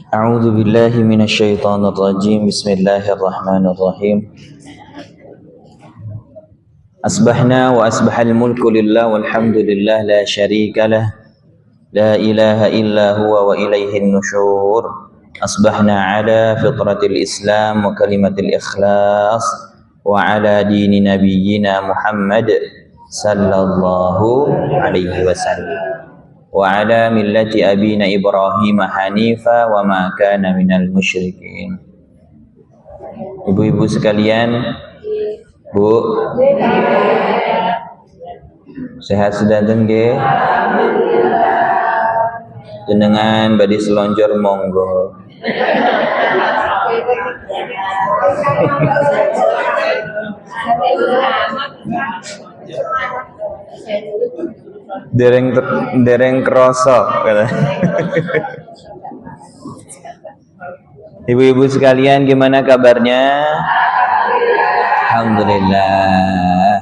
A'udzu billahi minasyaitonir rajim. Bismillahirrahmanirrahim. Asbahna wa asbahal mulku lillah walhamdulillah la syarika lah. La ilaha illa huwa wa ilaihin nusyur. Asbahna ala fitratil Islam wa kalimatil ikhlas wa ala dini nabiyyina Muhammad sallallahu alaihi wasallam. Wa ala millati abina Ibrahim hanifa wa ma kana minal musyrikin. Ibu-ibu sekalian, Bu, sehat sedanten nggih? Jenengan badhe selonjor monggo. dereng kroso kata. Ibu-ibu sekalian, gimana kabarnya? Alhamdulillah.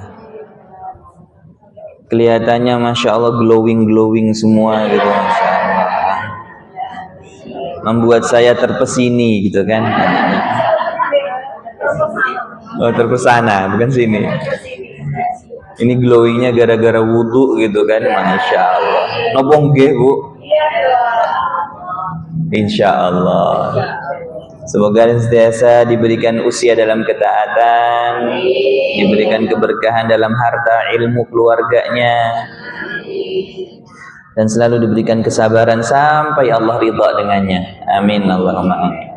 Kelihatannya Masya Allah glowing semua gitu, Masya Allah. Membuat saya terpesini gitu kan. Oh, terpesona, bukan sini. Ini glowingnya gara-gara wudhu gitu kan, Masya Allah. Nobong nggih, Bu? Insya Allah. Semoga senantiasa diberikan usia dalam ketaatan, diberikan keberkahan dalam harta, ilmu keluarganya, dan selalu diberikan kesabaran sampai Allah ridha dengannya. Amin Allahumma amin.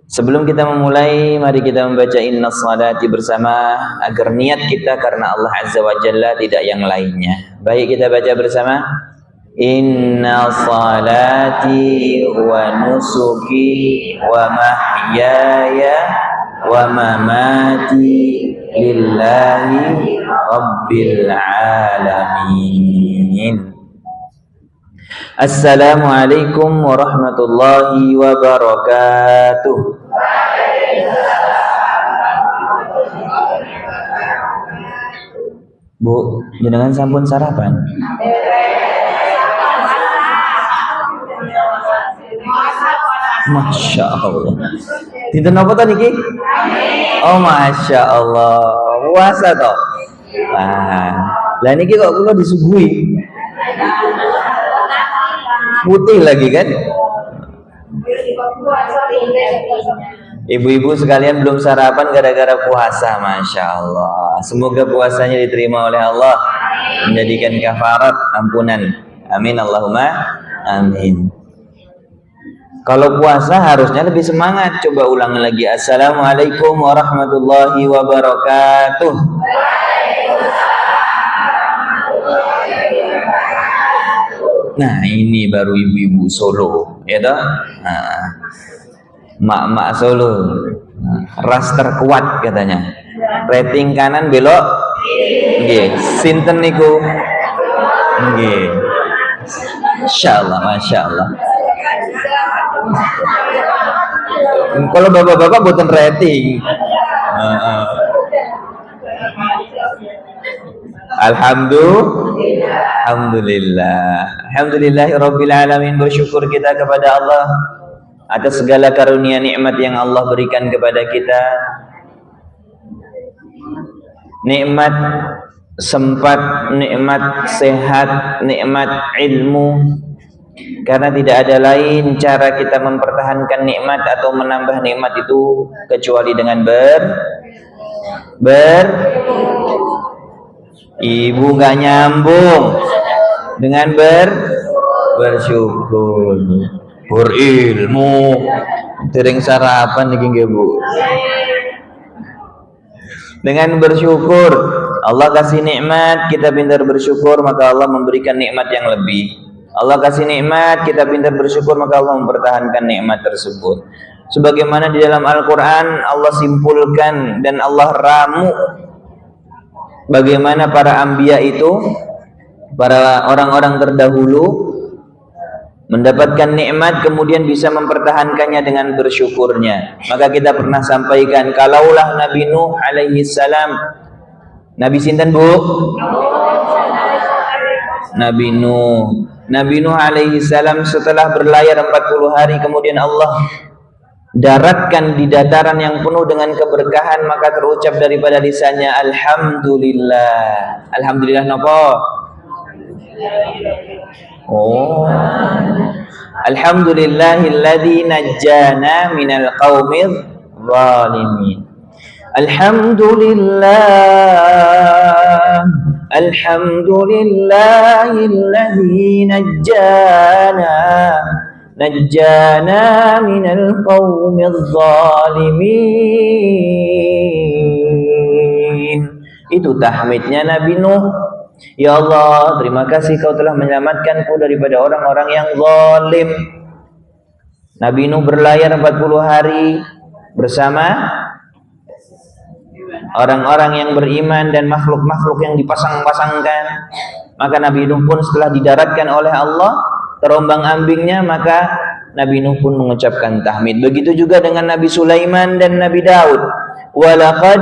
Sebelum kita memulai, mari kita membaca inna salati bersama agar niat kita karena Allah Azza wa Jalla, tidak yang lainnya. Baik, kita baca bersama. Inna salati wa nusuki wa mahyaya wa mamati lillahi rabbil alamin. Assalamualaikum warahmatullahi wabarakatuh. Bu, jenengan sampun sarapan? Masya Allah. Dinten apa tadi niki? Oh, Masya Allah. Puasa toh. Lah niki kok kula disuguhi putih lagi kan? Ibu-ibu sekalian belum sarapan gara-gara puasa, Masya Allah. Semoga puasanya diterima oleh Allah, menjadikan kafarat, ampunan. Amin Allahumma amin. Kalau puasa harusnya lebih semangat. Coba ulang lagi. Assalamualaikum warahmatullahi wabarakatuh. Nah, ini baru ibu-ibu Solo, ya toh? Nah, mak-mak Solo, ras terkuat katanya. Rating kanan belok, nggih. Sinten niku? Nggih. Masyaallah, masyaallah. Kalau bapak-bapak buatan rating. Alhamdulillahirabbil alamin. Bersyukur kita kepada Allah atas segala karunia nikmat yang Allah berikan kepada kita. Nikmat sempat, nikmat sehat, nikmat ilmu. Karena tidak ada lain cara kita mempertahankan nikmat atau menambah nikmat itu kecuali dengan Ibu gak nyambung dengan bersyukur, berilmu, dereng sarapan niki nggih Bu. Dengan bersyukur, Allah kasih nikmat, kita pintar bersyukur, maka Allah memberikan nikmat yang lebih. Allah kasih nikmat, kita pintar bersyukur, maka Allah mempertahankan nikmat tersebut. Sebagaimana di dalam Al-Quran Allah simpulkan dan Allah ramu bagaimana para anbiya itu, para orang-orang terdahulu mendapatkan nikmat kemudian bisa mempertahankannya dengan bersyukurnya. Maka kita pernah sampaikan, kalaulah Nabi Nuh alaihi salam, Nabi sinten Bu? Nabi Nuh Nabi Nuh alaihi salam setelah berlayar 40 hari kemudian Allah daratkan di dataran yang penuh dengan keberkahan, maka terucap daripada lisannya alhamdulillah. Alhamdulillah napa? Oh, alhamdulillahilladzi najjana minal qaumidz zalimin. Alhamdulillah, alhamdulillahilladzi najjana minal qaumidz zalimin. Itu tahmidnya Nabi Nuh. Ya Allah, terima kasih kau telah menyelamatkanku daripada orang-orang yang zalim. Nabi Nuh berlayar 40 hari bersama orang-orang yang beriman dan makhluk-makhluk yang dipasang-pasangkan. Maka Nabi Nuh pun setelah didaratkan oleh Allah terombang-ambingnya, maka Nabi Nuh pun mengucapkan tahmid. Begitu juga dengan Nabi Sulaiman dan Nabi Daud. وَلَقَدْ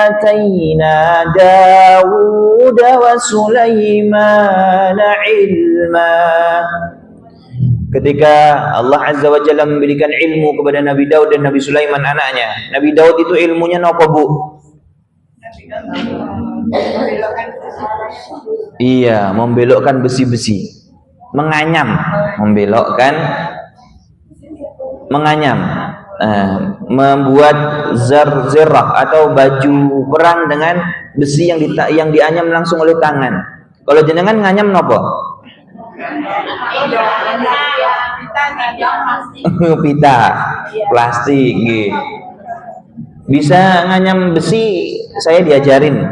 آتَيْنَا دَاوُودَ وَسُلَيْمَانَ عِلْمًا. Ketika Allah Azza wa Jalla memberikan ilmu kepada Nabi Daud dan Nabi Sulaiman anaknya. Nabi Daud itu ilmunya apa, Bu? Iya, membelokkan besi-besi. Menganyam, menganyam. Membuat zirah atau baju perang dengan besi yang dianyam langsung oleh tangan. Kalau jenengan nganyam nopo? Pita, plastik. Bisa nganyam besi, saya diajarin.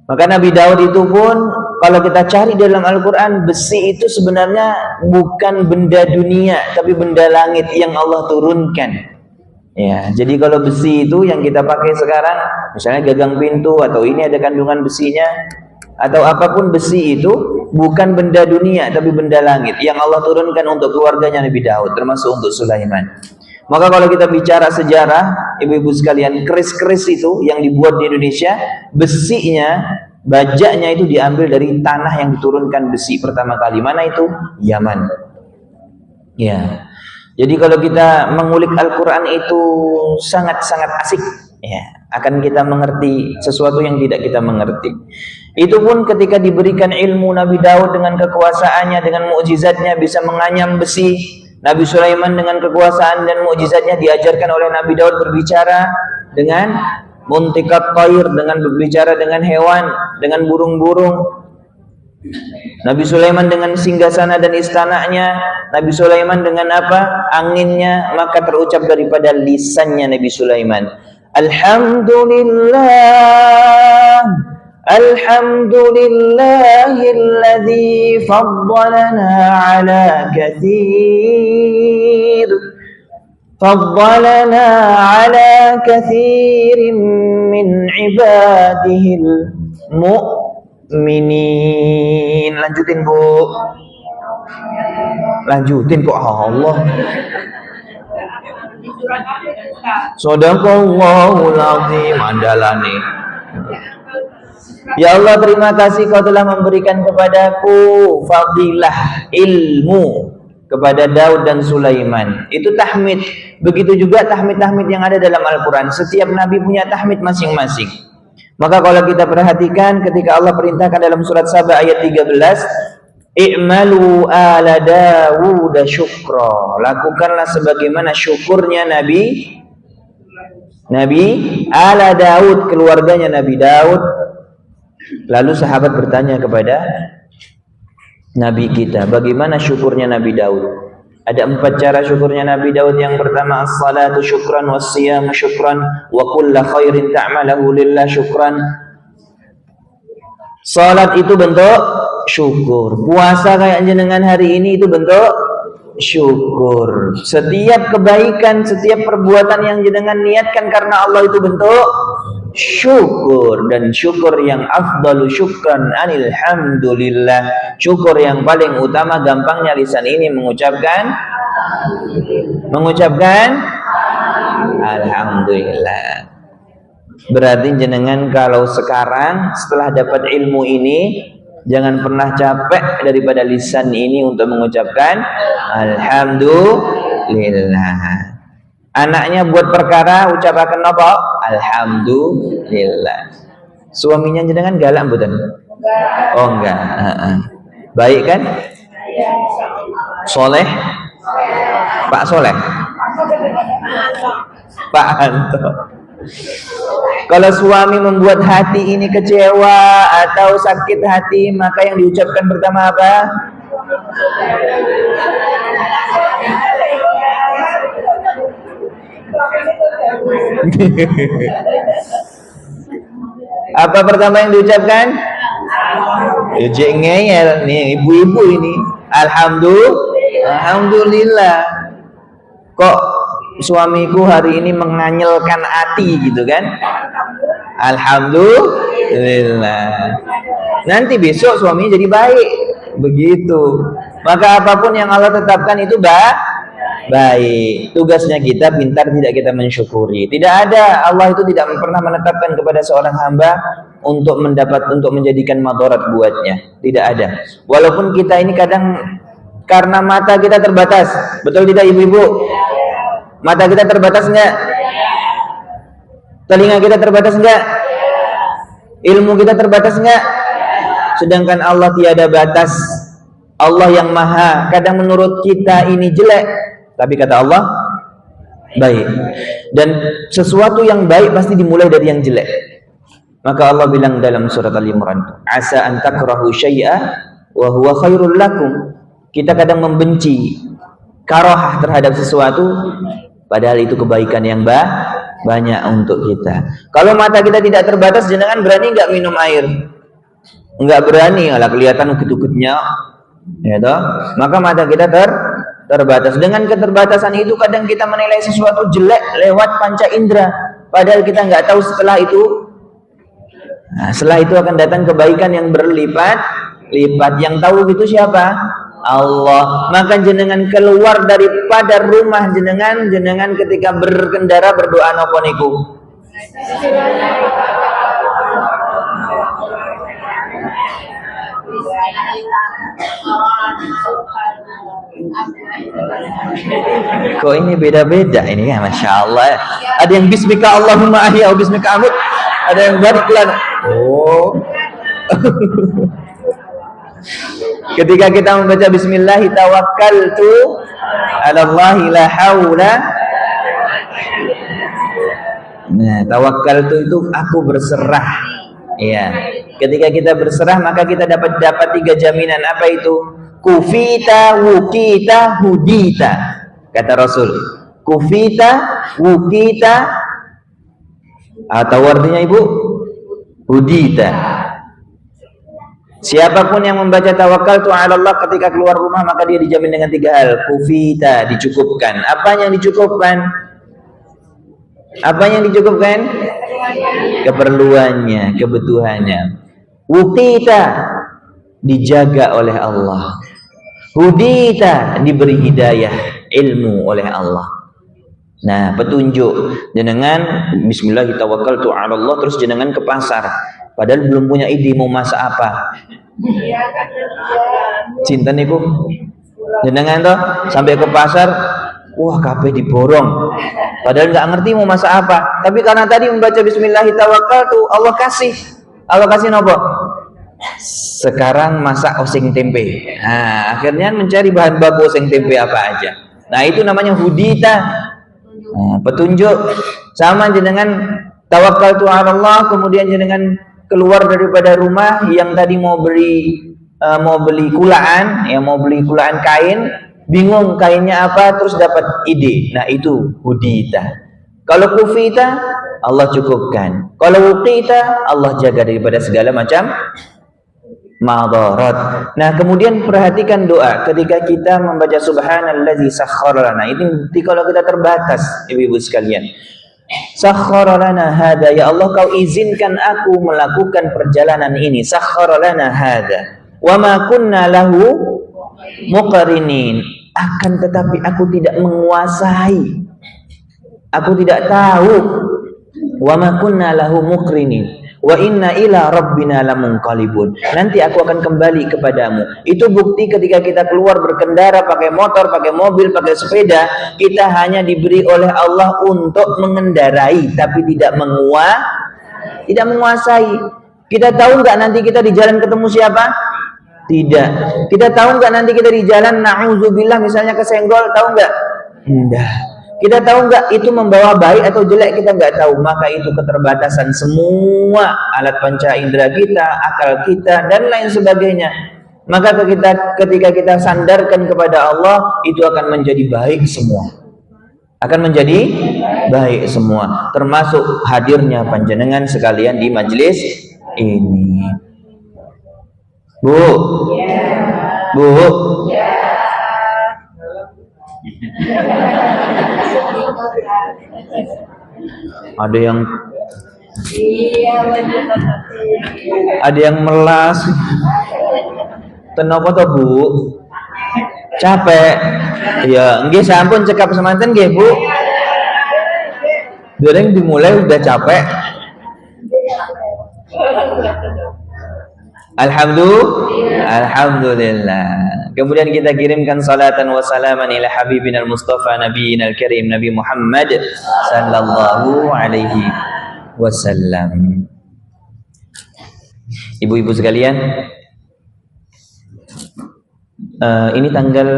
Maka Nabi Daud itu pun, kalau kita cari dalam Al-Quran, besi itu sebenarnya bukan benda dunia, tapi benda langit yang Allah turunkan. Ya, jadi kalau besi itu yang kita pakai sekarang, misalnya gagang pintu atau ini ada kandungan besinya, atau apapun besi itu bukan benda dunia, tapi benda langit yang Allah turunkan untuk keluarganya Nabi Daud, termasuk untuk Sulaiman. Maka kalau kita bicara sejarah, ibu-ibu sekalian, keris-keris itu yang dibuat di Indonesia, besinya, bajaknya itu diambil dari tanah yang diturunkan besi pertama kali. Mana itu? Yaman. Ya. Jadi kalau kita mengulik Al-Quran itu sangat-sangat asik. Ya. Akan kita mengerti sesuatu yang tidak kita mengerti. Itu pun ketika diberikan ilmu Nabi Daud dengan kekuasaannya, dengan mukjizatnya bisa menganyam besi. Nabi Sulaiman dengan kekuasaan dan mukjizatnya diajarkan oleh Nabi Daud berbicara dengan muntikat thair, dengan berbicara dengan hewan, dengan burung-burung. Nabi Sulaiman dengan singgasana dan istananya, Nabi Sulaiman dengan apa? Anginnya, maka terucap daripada lisannya Nabi Sulaiman. Alhamdulillah, alhamdulillahilladzi faddalana ala katsir. فضلنا على كثير من عباده المؤمنين. Lanjutin, Bu. Lanjutin kok Allah. Shadaqallahul azim. Andalane. Ya Allah, terima kasih kau telah memberikan kepadaku fadilah ilmu kepada Daud dan Sulaiman. Itu tahmid. Begitu juga tahmid-tahmid yang ada dalam Al-Quran. Setiap Nabi punya tahmid masing-masing. Maka kalau kita perhatikan ketika Allah perintahkan dalam surat Saba ayat 13, i'malu ala Dawud syukra. Lakukanlah sebagaimana syukurnya Nabi ala Daud, keluarganya Nabi Daud. Lalu sahabat bertanya kepada Nabi kita, bagaimana syukurnya Nabi Daud? Ada 4 cara syukurnya Nabi Daud. Yang pertama, as-salatu syukran, was-siyamu syukran, wa kulla khairin ta'malahu lillah syukran. Salat itu bentuk syukur. Puasa kayak jenengan hari ini itu bentuk syukur. Setiap kebaikan, setiap perbuatan yang jenengan niatkan karena Allah itu bentuk syukur. Dan syukur yang afdalu syukran anil hamdulillah, syukur yang paling utama, gampangnya lisan ini mengucapkan alhamdulillah. Berarti jenengan kalau sekarang setelah dapat ilmu ini, Jangan pernah capek daripada lisan ini untuk mengucapkan alhamdulillah. Anaknya buat perkara ucapaken apa? Alhamdulillah. Suaminya jenengan galak mboten? Oh enggak. Baik kan? Soleh? Pak Soleh? Pak Anto. Kalau suami membuat hati ini kecewa atau sakit hati, maka yang diucapkan pertama apa? Apa pertama yang diucapkan? Ngeyel nih ibu-ibu ini. Alhamdulillah. Kok suamiku hari ini menganyelkan hati gitu kan? Alhamdulillah. Nanti besok suaminya jadi baik. Begitu. Maka apapun yang Allah tetapkan itu baik. Tugasnya kita pintar tidak kita mensyukuri. Tidak ada, Allah itu tidak pernah menetapkan kepada seorang hamba untuk menjadikan madarat buatnya. Tidak ada. Walaupun kita ini kadang karena mata kita terbatas. Betul tidak ibu-ibu? Mata kita terbatas enggak? Telinga kita terbatas enggak? Ilmu kita terbatas enggak? Sedangkan Allah tiada batas. Allah yang maha. Kadang menurut kita ini jelek, tapi kata Allah baik. Dan sesuatu yang baik pasti dimulai dari yang jelek. Maka Allah bilang dalam surat Al-Imran, asa an takrahu syai'a wa huwa khairul lakum. Kita kadang membenci, karahah terhadap sesuatu, padahal itu kebaikan yang banyak untuk kita. Kalau mata kita tidak terbatas, jenengan berani nggak minum air? Nggak berani, alah kelihatan ukit-ukitnya, ya toh? Maka mata kita terbatas. Dengan keterbatasan itu kadang kita menilai sesuatu jelek lewat panca indera, padahal kita nggak tahu setelah itu. Nah, setelah itu akan datang kebaikan yang berlipat-lipat. Yang tahu itu siapa? Allah. Maka jenengan keluar daripada rumah jenengan ketika berkendara berdoa napa niku? Kok ini beda-beda ini ya, Masya Allah. Ada yang bismika Allahumma ahya, bismika amut. Ada yang barik lana. Oh. Ketika kita membaca bismillah tawakkaltu 'ala Allah la haula. Nah, tawakkaltu itu aku berserah. Iya. Ketika kita berserah maka kita dapat 3 jaminan. Apa itu? Kufita, wukita, hudita. Kata Rasul. Kufita, wukita, atau artinya ibu hudita. Siapapun yang membaca tawakkaltu 'ala Allah ketika keluar rumah maka dia dijamin dengan 3 hal. Kufita, dicukupkan. Apa yang dicukupkan? Apa yang dicukupkan? Keperluannya, kebutuhannya. Wukita, dijaga oleh Allah. Hudita, diberi hidayah ilmu oleh Allah. Nah, petunjuk. Jenengan bismillah tawakkaltu 'ala Allah terus jenengan ke pasar. Padahal belum punya ide mau masak apa. Cinta niku. Jenengan toh sampai ke pasar, wah kabeh diborong. Padahal nggak ngerti mau masak apa. Tapi karena tadi membaca bismillah tawakkaltu, Allah kasih. Allah kasih nopo? Sekarang masak oseng tempe. Nah, akhirnya mencari bahan baku oseng tempe apa aja. Nah, itu namanya hudita. Nah, petunjuk. Sama jenengan tawakkaltu 'ala Allah, kemudian jenengan keluar daripada rumah yang tadi mau beli kulaan, ya mau beli kulaan kain, bingung kainnya apa, terus dapat ide. Nah, itu hudita. Kalau kufita, Allah cukupkan. Kalau wuqita, Allah jaga daripada segala macam madarat. Nah, kemudian perhatikan doa ketika kita membaca subhanallazi sakhkhara lana. Ini kalau kita terbatas, ibu-ibu sekalian. Sakhkhara lana hada, ya Allah kau izinkan aku melakukan perjalanan ini. Sakhkhara lana hada wa ma kunna lahu muqrinin. Akan tetapi aku tidak menguasai. Aku tidak tahu. Wa ma kunna lahu muqrinin. Wa inna ila rabbina lamunqalibun. Nanti aku akan kembali kepadamu. Itu bukti ketika kita keluar berkendara pakai motor, pakai mobil, pakai sepeda, kita hanya diberi oleh Allah untuk mengendarai tapi tidak menguasai. Kita tahu nggak nanti kita di jalan ketemu siapa? Tidak. Kita tahu nggak nanti kita di jalan na'udzubillah misalnya kesenggol, tahu nggak? Tidak. Kita tahu nggak itu membawa baik atau jelek, kita nggak tahu. Maka itu keterbatasan semua alat panca indera kita, akal kita dan lain sebagainya. Maka ketika kita sandarkan kepada Allah, itu akan menjadi baik semua. Akan menjadi baik semua, termasuk hadirnya panjenengan sekalian di majelis ini. Bu, Bu, ada yang melas. Kenapa toh Bu? Capek. Ya, nggih sampun cekap semanten nggih Bu. Dereng dimulai udah capek. Alhamdulillah. Kemudian kita kirimkan salatan wa salaman ila habibina al-mustafa nabiyina al-karim Nabi Muhammad sallallahu alaihi wasallam. Ibu-ibu sekalian, ini tanggal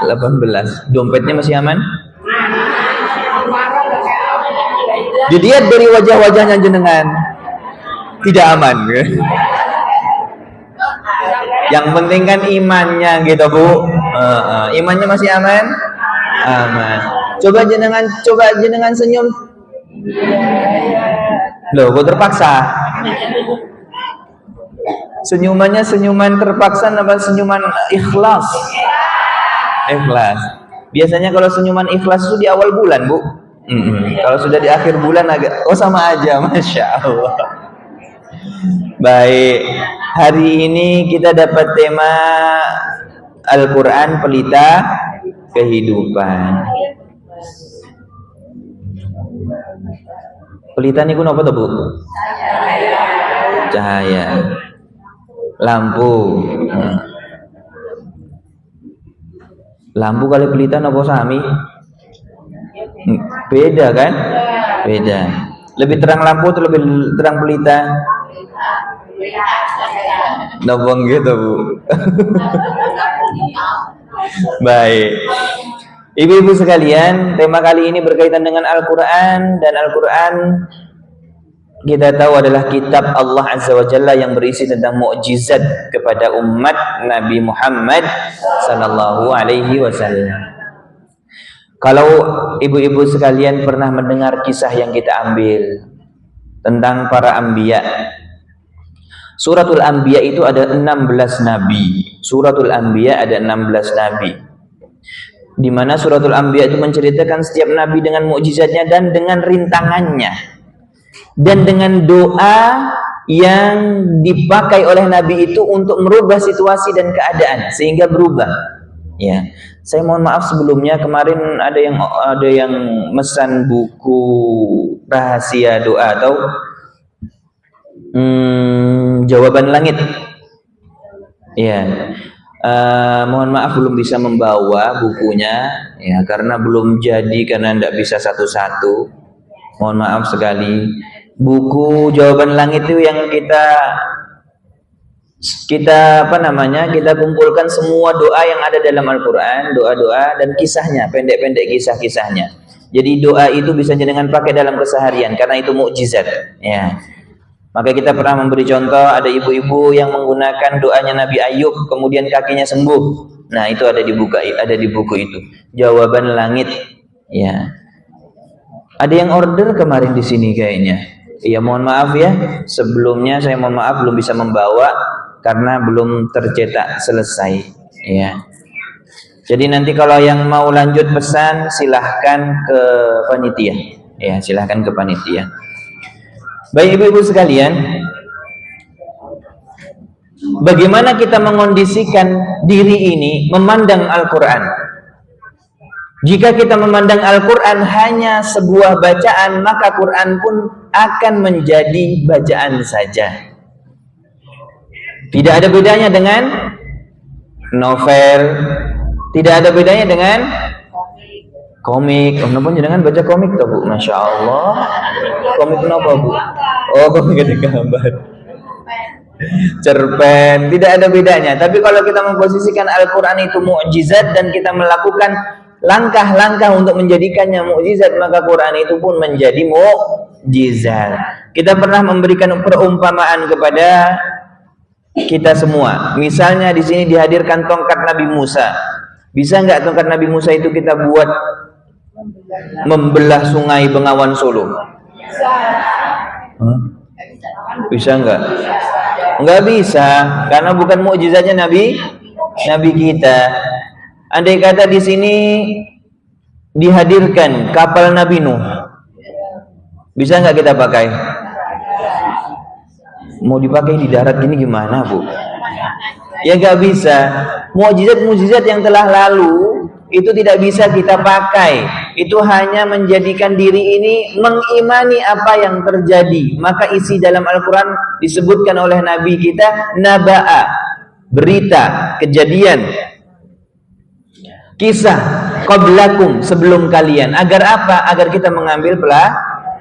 18. Dompetnya masih aman? Dilihat dari wajah-wajahnya jenengan tidak aman. Yang penting kan imannya gitu Bu. Imannya masih aman? Aman. Coba jenengan senyum. Loh, kok terpaksa? Senyumannya senyuman terpaksa apa senyuman ikhlas? Ikhlas. Biasanya kalau senyuman ikhlas itu di awal bulan Bu. Kalau sudah di akhir bulan agak sama aja, Masya Allah. Baik, hari ini kita dapat tema Al-Quran pelita kehidupan. Pelita ini apa tuh Bu? Cahaya. Lampu. Lampu kali pelita apa sami? Beda kan? Beda. Lebih terang lampu atau lebih terang pelita? Nobong gitu Bu. Baik. Ibu-ibu sekalian, tema kali ini berkaitan dengan Al-Quran. Dan Al-Quran kita tahu adalah kitab Allah Azza wa Jalla yang berisi tentang mukjizat kepada umat Nabi Muhammad sallallahu alaihi wasallam. Kalau ibu-ibu sekalian pernah mendengar kisah yang kita ambil tentang para anbiya. Suratul Anbiya itu ada 16 nabi. Suratul Anbiya ada 16 nabi. Di mana Suratul Anbiya itu menceritakan setiap nabi dengan mukjizatnya dan dengan rintangannya. Dan dengan doa yang dipakai oleh nabi itu untuk merubah situasi dan keadaan sehingga berubah. Ya. Saya mohon maaf sebelumnya, kemarin ada yang mesan buku rahasia doa atau jawaban langit. Ya, mohon maaf belum bisa membawa bukunya, ya karena belum jadi, karena tidak bisa satu-satu. Mohon maaf sekali. Buku jawaban langit itu yang kita kumpulkan semua doa yang ada dalam Al-Quran, doa-doa dan kisahnya, pendek-pendek kisah-kisahnya. Jadi doa itu bisa jenengan pakai dalam keseharian karena itu mukjizat. Ya. Maka kita pernah memberi contoh, ada ibu-ibu yang menggunakan doanya Nabi Ayub, kemudian kakinya sembuh. Nah itu ada di buku itu. Jawaban langit. Ya. Ada yang order kemarin di sini kayaknya. Iya mohon maaf ya. Sebelumnya saya mohon maaf belum bisa membawa karena belum tercetak selesai. Ya. Jadi nanti kalau yang mau lanjut pesan silahkan ke panitia. Ya silahkan ke panitia. Baik ibu-ibu sekalian, bagaimana kita mengondisikan diri ini memandang Al-Quran? Jika kita memandang Al-Quran hanya sebuah bacaan, maka Quran pun akan menjadi bacaan saja. Tidak ada bedanya dengan novel, tidak ada bedanya dengan komik. Kenapa jangan baca komik toh, Bu? Masya Allah. Komik kenapa, Bu? Oh, komik ada gambar. Cerpen, tidak ada bedanya. Tapi kalau kita memposisikan Al-Quran itu mukjizat dan kita melakukan langkah-langkah untuk menjadikannya mukjizat, maka Quran itu pun menjadi mukjizat. Kita pernah memberikan perumpamaan kepada kita semua. Misalnya di sini dihadirkan tongkat Nabi Musa. Bisa nggak tongkat Nabi Musa itu kita buat membelah sungai Bengawan Solo? Bisa nggak? Nggak bisa, karena bukan mukjizatnya Nabi kita. Andai kata di sini dihadirkan kapal Nabi Nuh, bisa nggak kita pakai? Mau dipakai di darat ini gimana, Bu? Ya nggak bisa. Mukjizat-mukjizat yang telah lalu itu tidak bisa kita pakai. Itu hanya menjadikan diri ini mengimani apa yang terjadi. Maka isi dalam Al-Quran disebutkan oleh Nabi kita naba'a, berita, kejadian, kisah qablakum, sebelum kalian. Agar apa? Agar kita mengambil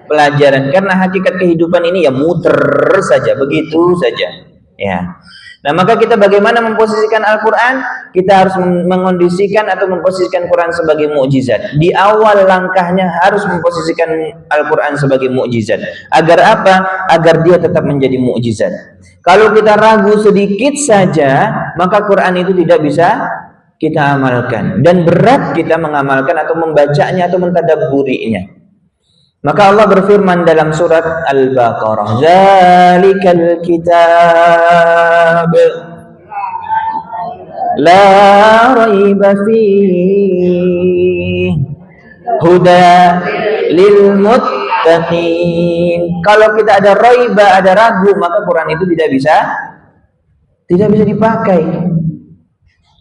pelajaran. Karena hakikat kehidupan ini ya muter saja, begitu saja. Ya. Nah, maka kita bagaimana memposisikan Al-Quran? Kita harus mengondisikan atau memposisikan Quran sebagai mukjizat. Di awal langkahnya harus memposisikan Al-Quran sebagai mukjizat. Agar apa? Agar dia tetap menjadi mukjizat. Kalau kita ragu sedikit saja, maka Quran itu tidak bisa kita amalkan. Dan berat kita mengamalkan atau membacanya atau mentadabburinya. Maka Allah berfirman dalam surat Al-Baqarah, "Zalikal kitab la raiba fihi huda lil muttaqin." Kalau kita ada raiba, ada ragu, maka Quran itu tidak bisa dipakai.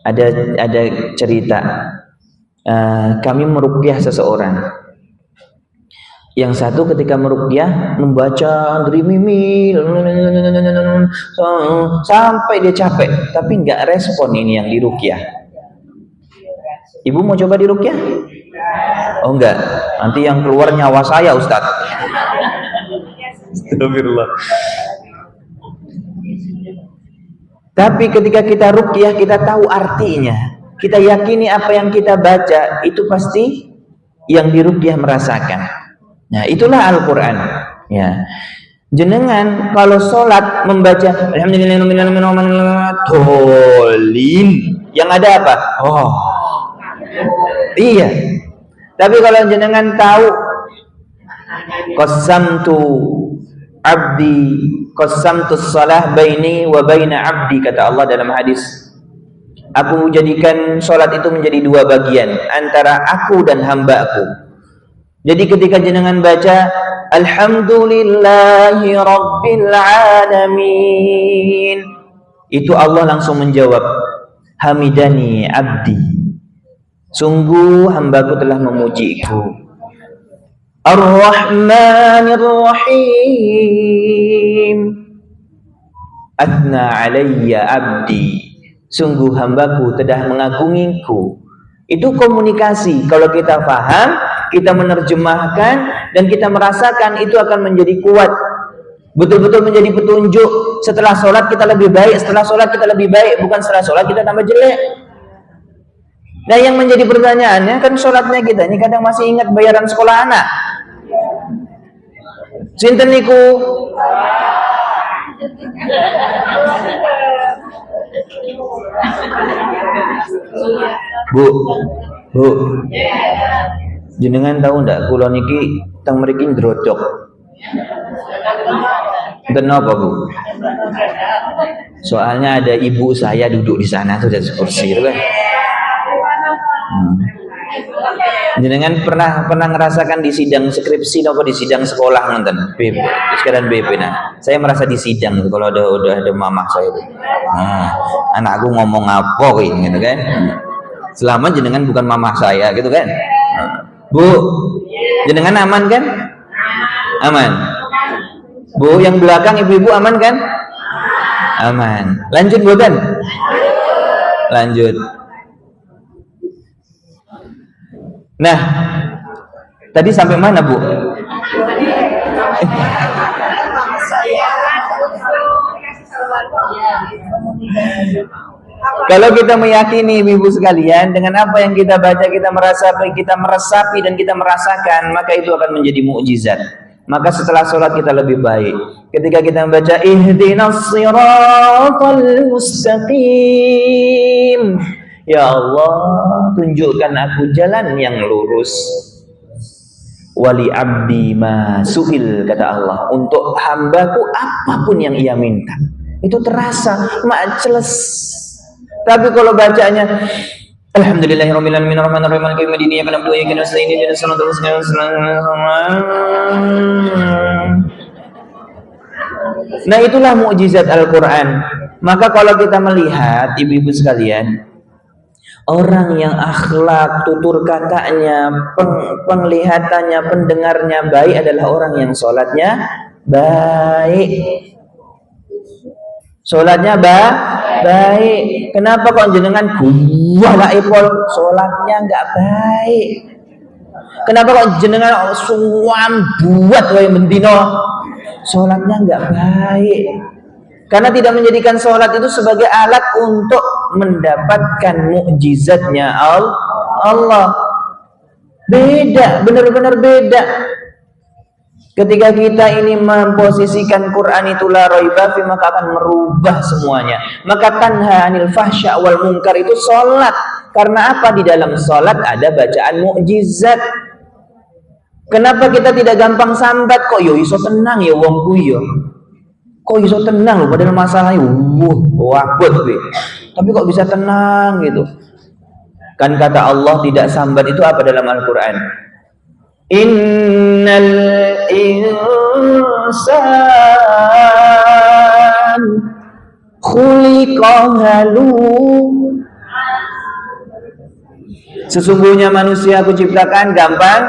Ada cerita, kami meruqyah seseorang. Yang satu ketika meruqyah membaca Drimimil sampai dia capek, tapi nggak respon ini yang diruqyah. Ibu mau coba diruqyah? Oh enggak, nanti yang keluar nyawa saya, Ustaz. Astagfirullah. Tapi ketika kita ruqyah, kita tahu artinya, kita yakini apa yang kita baca itu pasti yang diruqyah merasakan. Nah, itulah Al-Quran. Ya. Jenengan kalau sholat membaca Alhamdulillah, yang ada apa? Oh, iya. Tapi kalau jenengan tahu qasamtu shalah baini wa baina abdi, kata Allah dalam hadis, aku jadikan sholat itu menjadi dua bagian, antara aku dan hamba-Aku. Jadi ketika jenengan baca Alhamdulillahi Rabbil Alamin, itu Allah langsung menjawab, Hamidani abdi, sungguh hambaku telah memujiku. Ar-Rahmanir Rahim, Athna alayya abdi, sungguh hambaku telah mengagungiku. Itu komunikasi. Kalau kita paham, kita menerjemahkan, dan kita merasakan, itu akan menjadi kuat. Betul-betul menjadi petunjuk. Setelah sholat kita lebih baik, setelah sholat kita lebih baik, bukan setelah sholat kita tambah jelek. Nah, yang menjadi pertanyaannya kan sholatnya kita ini kadang masih ingat bayaran sekolah anak. Sinten niku? Bu, jenengan tahu ndak kula niki teng mriki ndrodok. Enten apa, Bu? Soalnya ada ibu saya duduk di sana tuh, ada kursi itu kan. Jenengan pernah ngerasakan di sidang skripsi atau di sidang sekolah nonton BP, sekalian BP. Nah, saya merasa di sidang kalau udah ada mamah saya tuh. Anakku ngomong apa gitu kan. Selama jenengan bukan mamah saya gitu kan. Bu, jenengan aman kan? Aman. Bu, yang belakang ibu-ibu aman kan? Aman. Lanjut bukan? Lanjut. Nah, tadi sampai mana, Bu? Kalau kita meyakini ibu sekalian, dengan apa yang kita baca, kita meresapi dan kita merasakan, maka itu akan menjadi mukjizat. Maka setelah sholat kita lebih baik. Ketika kita membaca ihdinas siratal mustaqim, ya Allah, tunjukkan aku jalan yang lurus. Wali abdi ma su'il, kata Allah, untuk hambaku apapun yang ia minta. Itu terasa majelis. Tapi kalau bacanya alhamdulillahirabbil alamin arrahmanir rahim maliki yaumiddin iyyaka na'budu wa iyyaka nasta'in ihdinas siratal mustaqim. Nah, itulah mukjizat Al-Qur'an. Maka kalau kita melihat ibu-ibu sekalian, orang yang akhlak, tutur katanya, penglihatannya, pendengarnya baik adalah orang yang sholatnya baik. Sholatnya baik. Kenapa kok jenengan gua lah ipol sholatnya nggak baik? Kenapa kok jenengan suam buat wae mendino sholatnya nggak baik? Karena tidak menjadikan sholat itu sebagai alat untuk mendapatkan mukjizatnya Allah. Beda, benar-benar beda. Ketika kita ini memposisikan Quran itu la raiba fi, maka akan merubah semuanya. Maka tanha anil fahsya wal munkar itu sholat. Karena apa? Di dalam sholat ada bacaan mukjizat. Kenapa kita tidak gampang sambat? Kok yo iso tenang ya wong kuwi yo. Kok iso tenang loh, padahal masalahnya wabut gue. Tapi kok bisa tenang gitu? Kan kata Allah tidak sambat itu apa dalam Al-Quran? Innal insan khuliqa halu. Sesungguhnya manusia aku ciptakan gampang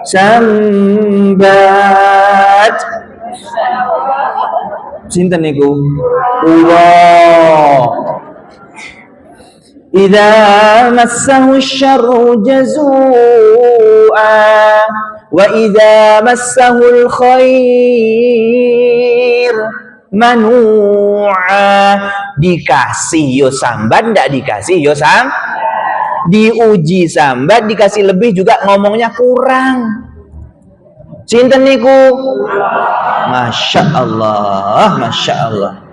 sambat. Sinten niku? Allah. Idza massahu syarru jazua wa idza massahu alkhair manu'a. Dikasih yo sambat, ndak dikasih yo diuji sambat, dikasih lebih juga ngomongnya kurang. Sinten niku? Masya Allah, Masya Allah.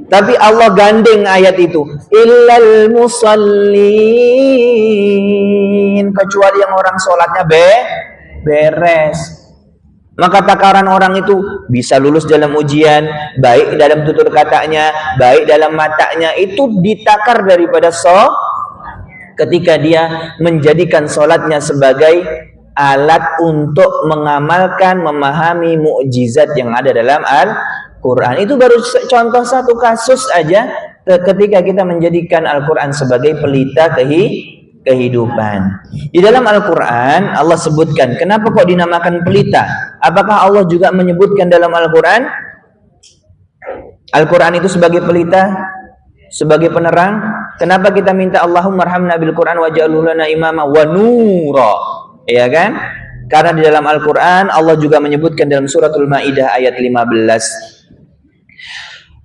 Tapi Allah gandeng ayat itu, illal musallin, kecuali yang orang sholatnya beres. Maka takaran orang itu bisa lulus dalam ujian, baik dalam tutur katanya, baik dalam matanya, itu ditakar daripada ketika dia menjadikan sholatnya sebagai alat untuk mengamalkan, memahami mukjizat yang ada dalam Al-Quran. Itu baru contoh satu kasus aja ketika kita menjadikan Al-Quran sebagai pelita kehidupan. Di dalam Al-Quran Allah sebutkan, kenapa kok dinamakan pelita? Apakah Allah juga menyebutkan dalam Al-Quran itu sebagai pelita, sebagai penerang? Kenapa kita minta Allahumma arhamna bil Quran waj'alhu lana imama wa nura? Ya kan? Karena di dalam Al-Quran Allah juga menyebutkan dalam suratul Maidah ayat 15.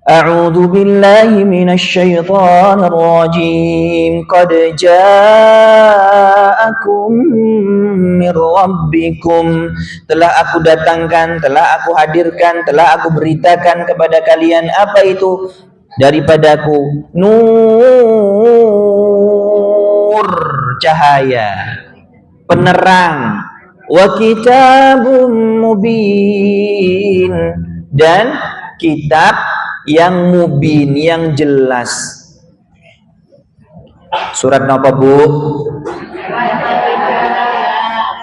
A'udzu billahi minasy syaithanir rajim. Qad ja'akum mir rabbikum. Telah aku datangkan, telah aku hadirkan, telah aku beritakan kepada kalian apa itu daripadaku, nur, cahaya, penerang, wa kitabun mubin, dan kitab yang mubin, yang jelas. Surat napa Bu?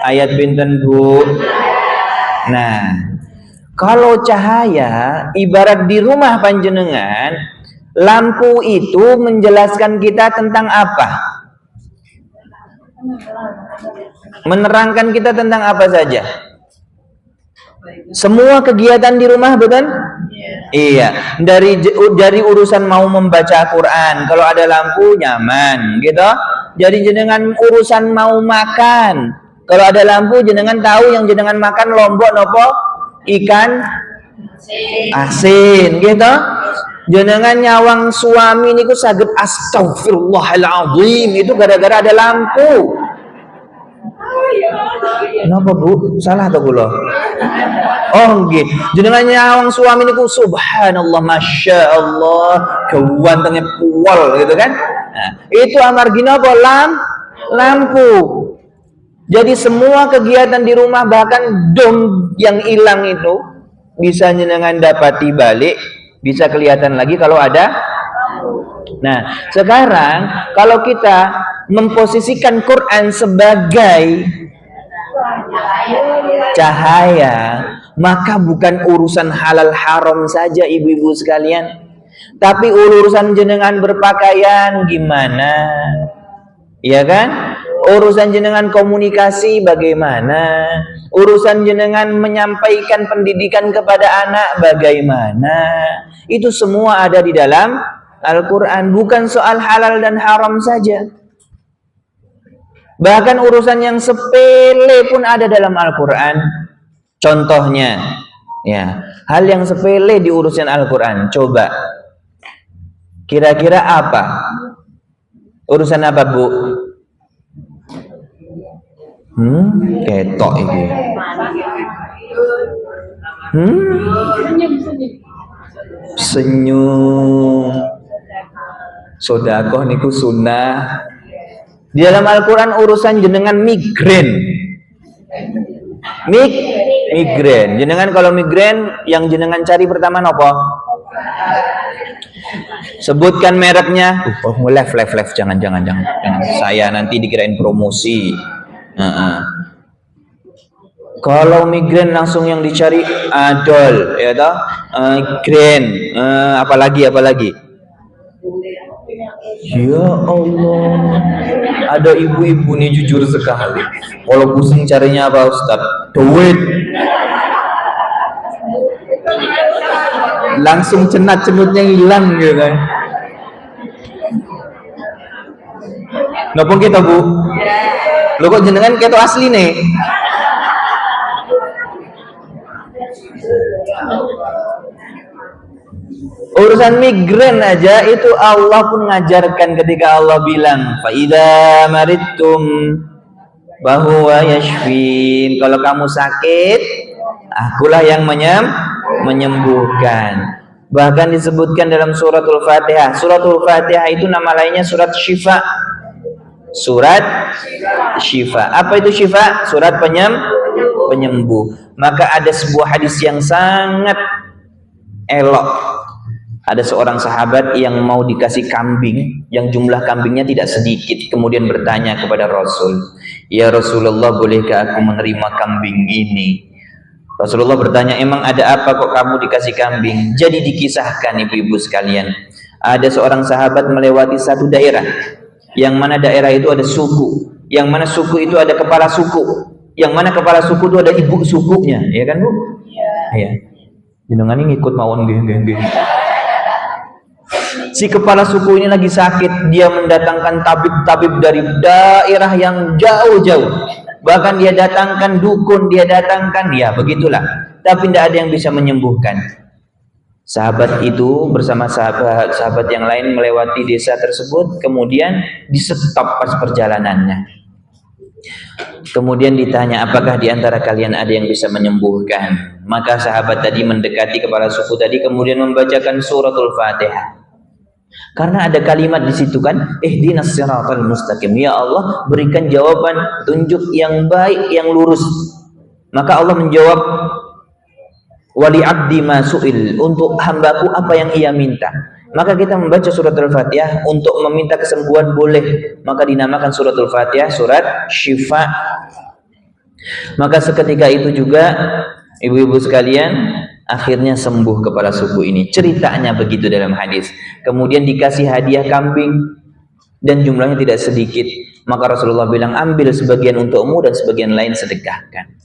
Ayat pinten Bu? Nah, kalau cahaya ibarat di rumah panjenengan Lampu itu menjelaskan kita tentang apa? Menerangkan kita tentang apa saja? Semua kegiatan di rumah, betul? Iya. Dari urusan mau membaca Quran, kalau ada lampu nyaman, gitu. Jadi jenengan urusan mau makan, kalau ada lampu jenengan tahu yang jenengan makan lombok nopo ikan asin, gitu. Jenengan nyawang suami niku saged astagfirullahaladzim itu gara-gara ada lampu. Kenapa Bu? Salah atau kula? Oh nggih. Jenengan nyawang suami niku subhanallah masya Allah gawantenge puwal gitu kan? Nah, itu amargi napa? Lampu. Jadi semua kegiatan di rumah bahkan dom yang hilang itu bisa jenengan dapati balik, bisa kelihatan lagi kalau ada. Nah, sekarang kalau kita memposisikan Quran sebagai cahaya, maka bukan urusan halal haram saja ibu-ibu sekalian, tapi urusan jenengan berpakaian gimana, ya kan? Urusan jenengan komunikasi bagaimana, urusan jenengan menyampaikan pendidikan kepada anak bagaimana, itu semua ada di dalam Al-Quran, bukan soal halal dan haram saja. Bahkan urusan yang sepele pun ada dalam Al-Quran. Contohnya, ya, hal yang sepele di urusan Al-Quran. Coba, kira-kira apa? Urusan apa, Bu? Ketok ini. Senyum. Sodakoh niku sunnah. Di dalam Al-Quran urusan jenengan migrain. Migrain. Jenengan kalau migrain yang jenengan cari pertama nopo? Sebutkan mereknya. Live. Jangan. Saya nanti dikirain promosi. Kalau migrain langsung yang dicari Adol, ya toh? Migrain. Apalagi? Ya Allah, ada ibu-ibu nih jujur sekali. Kalau pusing carinya apa Ustaz? Duit. Langsung cenat-cenutnya hilang gitu kan. Napa kita Bu? Lo kok jenengan keto asli nih? Urusan migrain aja itu Allah pun ngajarkan ketika Allah bilang fa idza maridtum bahwa yashfin, kalau kamu sakit akulah yang menyembuhkan. Bahkan disebutkan dalam suratul Fatihah. Suratul Fatihah itu nama lainnya surat syifa. Surat syifa. Apa itu syifa? Surat penyembuh. Maka ada sebuah hadis yang sangat elok. Ada seorang sahabat yang mau dikasih kambing, yang jumlah kambingnya tidak sedikit, kemudian bertanya kepada Rasul, "Ya Rasulullah, bolehkah aku menerima kambing ini?" Rasulullah bertanya, "Emang ada apa kok kamu dikasih kambing?" Jadi dikisahkan ibu-ibu sekalian, ada seorang sahabat melewati satu daerah, yang mana daerah itu ada suku, yang mana suku itu ada kepala suku, yang mana kepala suku itu ada ibu sukunya, ya kan Bu? Iya. Jenengan ini ngikut mawon nggih. Si kepala suku ini lagi sakit, dia mendatangkan tabib-tabib dari daerah yang jauh-jauh. Bahkan dia datangkan dukun, dia datangkan, ya begitulah. Tapi tidak ada yang bisa menyembuhkan. Sahabat itu bersama sahabat yang lain melewati desa tersebut, kemudian di-stop pas perjalanannya. Kemudian ditanya, apakah di antara kalian ada yang bisa menyembuhkan? Maka sahabat tadi mendekati kepala suku tadi, kemudian membacakan suratul Fatihah. Karena ada kalimat di situ kan, ihdinas siratal mustaqim, ya Allah berikan jawaban tunjuk yang baik, yang lurus. Maka Allah menjawab, wali abdi ma su'il, untuk hambaku apa yang ia minta. Maka kita membaca surat Al-Fatihah untuk meminta kesembuhan boleh, maka dinamakan surat Al-Fatihah surat syifa. Maka seketika itu juga ibu-ibu sekalian, Akhirnya sembuh kepala suku ini. Ceritanya begitu dalam hadis. Kemudian dikasih hadiah kambing dan jumlahnya tidak sedikit. Maka Rasulullah bilang, ambil sebagian untukmu dan sebagian lain sedekahkan.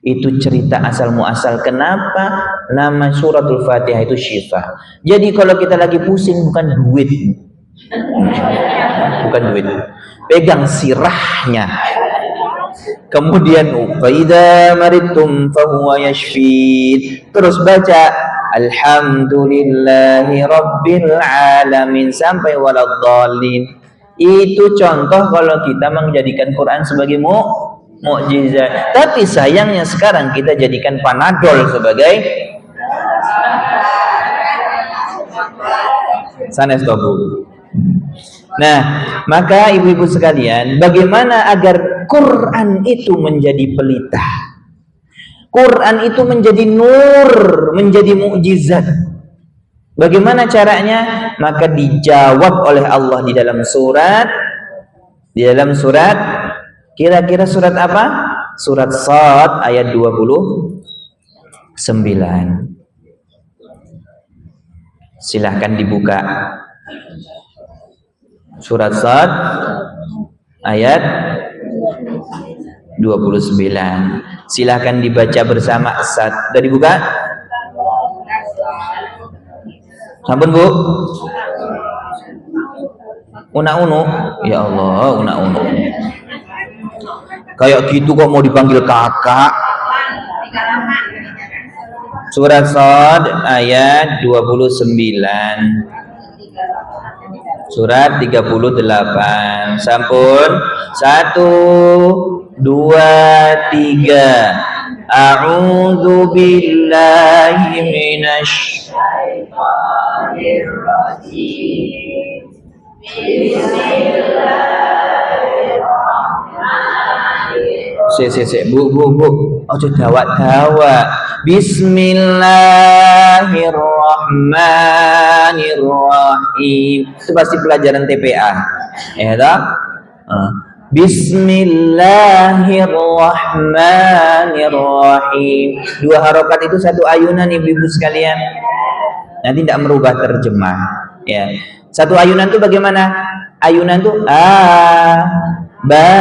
Itu cerita asal muasal kenapa nama suratul Fatihah itu syifa. Jadi kalau kita lagi pusing bukan duit. Bukan duit. Pegang sirahnya. Kemudian faida maridtum fahuwa yashfin. Terus baca alhamdulillahi rabbil alamin sampai waladhdallin. Itu contoh kalau kita menjadikan Quran sebagai mukjizat. Tapi sayangnya sekarang kita jadikan Panadol sebagai sanes tobu. Nah, maka ibu-ibu sekalian, bagaimana agar Quran itu menjadi pelita? Quran itu menjadi nur, menjadi mukjizat. Bagaimana caranya? Maka dijawab oleh Allah di dalam surat kira-kira surat apa? Surat Shad ayat 29. Silahkan dibuka. Surat Shad ayat 29. Silahkan dibaca bersama. Sudah dibuka? Sampun Bu? Una-unu? Ya Allah, una-unu. Kayak gitu kok mau dipanggil kakak. Surat Shad ayat 29. Surat 38. Sampun. 1, 2, 3. A'udzu billahi minasy syaitonir rajim. Bismillahirrahmanirrahim. Bu. Ojo dawak-dawak. Bismillahirrahmanirrahim. Itu pasti pelajaran TPA. Ya toh? Bismillahirrahmanirrahim. 2 harokat itu 1 ayunan ibu-ibu sekalian. Nanti tidak merubah terjemah. Ya. 1 ayunan itu bagaimana? Ayunan itu ba,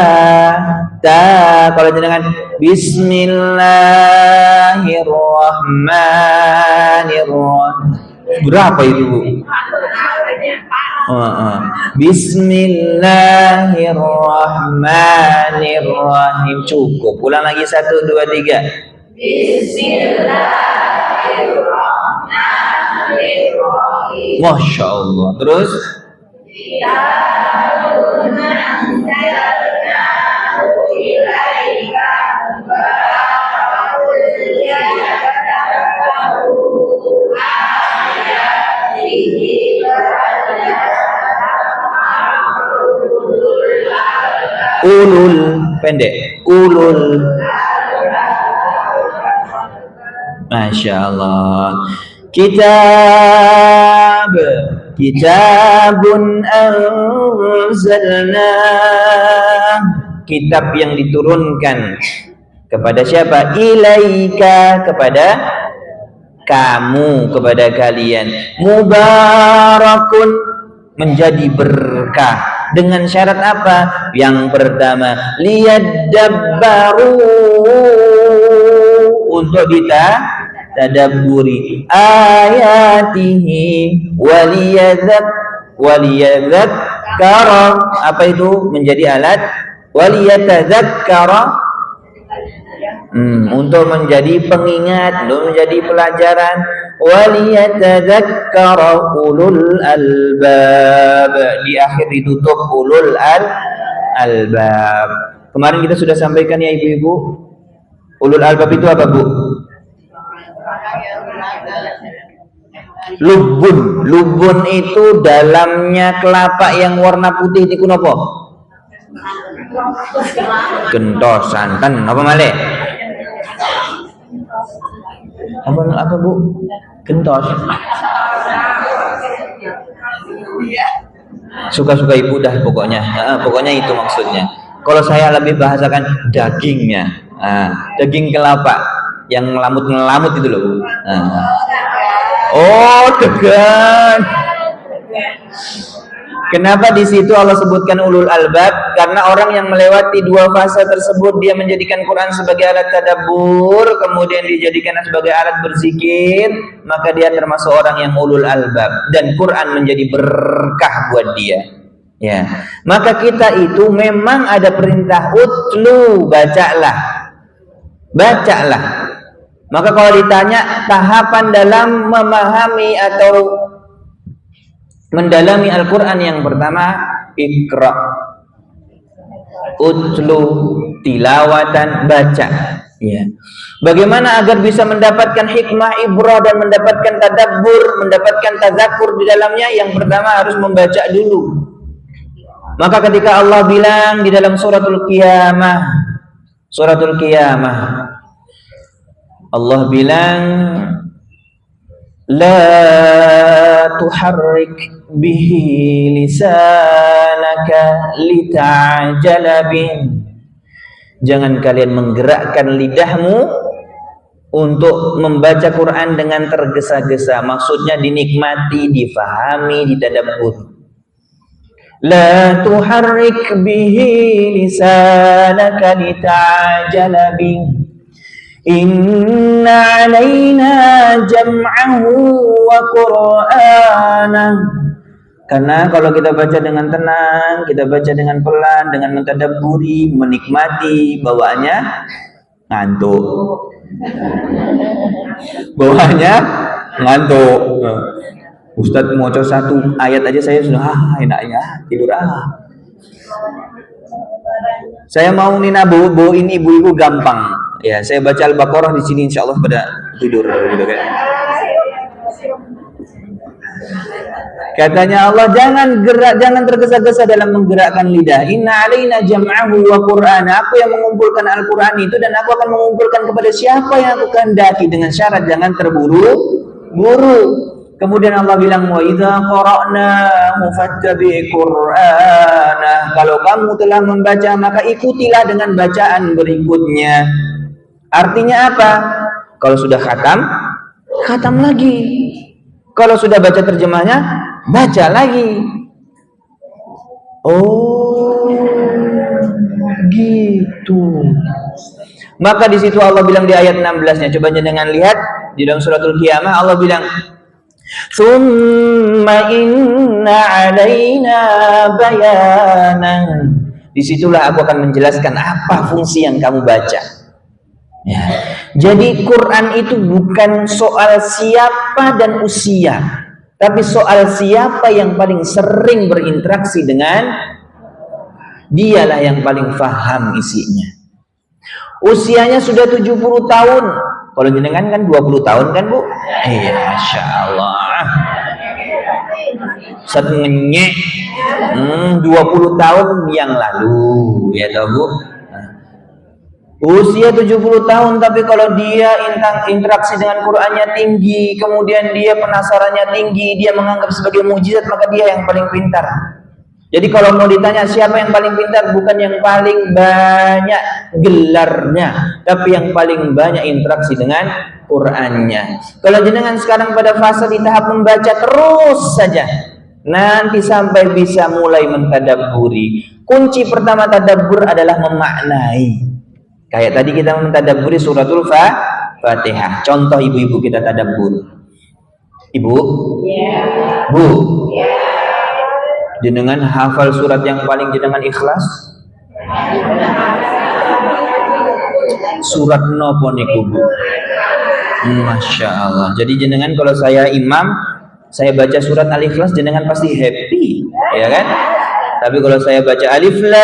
ta. Kalau dengan Bismillahirrahmanirrahim. Berapa itu Bu? Bismillahirrahmanirrahim. Cukup. Ulang lagi 1, 2, 3. Bismillahirrahmanirrahim. Masya Allah. Terus? Ulul, pendek. Ulul. Masya Allah. Kitabun anzalna. Kitab yang diturunkan kepada siapa? Ilaika, kepada kamu, kepada kalian. Mubarakun, menjadi berkah. Dengan syarat apa? Yang pertama, liyadabbaru, untuk ditadabburi ayatihi, waliyadzakkara, apa itu? Menjadi alat waliyatadzakkara, untuk menjadi pengingat, untuk menjadi pelajaran. Waliyatadzakkara ulul albab, di akhir ditutup ulul albab. Kemarin kita sudah sampaikan ya ibu-ibu, ulul albab itu apa Bu? Lubun itu dalamnya kelapa yang warna putih itu apa? Gentos, santan, apa malih? Apa Bu? Gentos. Suka-suka ibu dah pokoknya. Pokoknya itu maksudnya. Kalau saya lebih bahasakan dagingnya. Daging kelapa. yang ngelamut itu loh. Nah. Oh, degan. Kenapa di situ Allah sebutkan ulul albab? Karena orang yang melewati dua fase tersebut, dia menjadikan Quran sebagai alat tadabbur, kemudian dijadikan sebagai alat berzikir, maka dia termasuk orang yang ulul albab dan Quran menjadi berkah buat dia. Ya, maka kita itu memang ada perintah utlu, bacalah. Maka kalau ditanya tahapan dalam memahami atau mendalami Al-Quran, yang pertama Iqra, utlu, tilawatan, baca. Ya. Bagaimana agar bisa mendapatkan hikmah, ibrah, dan mendapatkan tadabbur, mendapatkan tadzakur di dalamnya? Yang pertama harus membaca dulu. Maka ketika Allah bilang di dalam suratul Qiyamah, Allah bilang, la tuharrik bihi lisanaka lita'jala bih. Jangan kalian menggerakkan lidahmu untuk membaca Quran dengan tergesa-gesa. Maksudnya dinikmati, difahami, ditadabbur. La tuharrik bihi lisanaka lita'jala bih. Inna alaina jam'ahu wa qur'anah. Karena kalau kita baca dengan tenang, kita baca dengan pelan, dengan mentadabburi, menikmati, bawaannya ngantuk. Ustadz mau satu ayat aja saya sudah enak ya, tidur Saya mau nina bawain ibu-ibu gampang. Ya, saya baca Al-Baqarah di sini insyaallah pada tidur gitu kan. Katanya Allah, jangan tergesa-gesa dalam menggerakkan lidah. Inna alaina jam'ahu wa qur'ana. Aku yang mengumpulkan Al-Qur'an itu, dan aku akan mengumpulkan kepada siapa yang aku kehendaki, dengan syarat jangan terburu-buru. Kemudian Allah bilang, wa idza qara'nahu fattabi' qur'ana. Kalau kamu telah membaca, maka ikutilah dengan bacaan berikutnya. Artinya apa? Kalau sudah khatam lagi. Kalau sudah baca terjemahnya, baca lagi. Oh, gitu. Maka di situ Allah bilang di ayat 16-nya, coba jangan lihat di dalam suratul Qiyamah, Allah bilang, "Tsumma inna 'alaina bayanan." Disitulah aku akan menjelaskan apa fungsi yang kamu baca. Ya. Jadi Quran itu bukan soal siapa dan usia, tapi soal siapa yang paling sering berinteraksi dengan, dialah yang paling paham isinya. Usianya sudah 70 tahun. Kalau jenengan kan 20 tahun kan, Bu? Iya, Masya Allah. Sengenyek 20 tahun yang lalu, ya tahu, Bu? Usia 70 tahun, tapi kalau dia interaksi dengan Qur'annya tinggi, kemudian dia penasarannya tinggi, dia menganggap sebagai mukjizat, maka dia yang paling pintar. Jadi kalau mau ditanya siapa yang paling pintar, bukan yang paling banyak gelarnya, tapi yang paling banyak interaksi dengan Qur'annya. Kalau jenengan sekarang pada fase di tahap membaca terus saja, nanti sampai bisa mulai mentadabburi. Kunci pertama tadabbur adalah memaknai. Kayak tadi kita mentadabburi suratul Fatihah. Contoh ibu-ibu kita tadabbur. Ibu? Yeah. Bu? Yeah. Jenengan hafal surat yang paling jenengan ikhlas? Surat nopo niku, Bu? Masya Allah. Jadi jenengan kalau saya imam, saya baca surat Al-Ikhlas, jenengan pasti happy, ya kan? Tapi kalau saya baca Alif Lam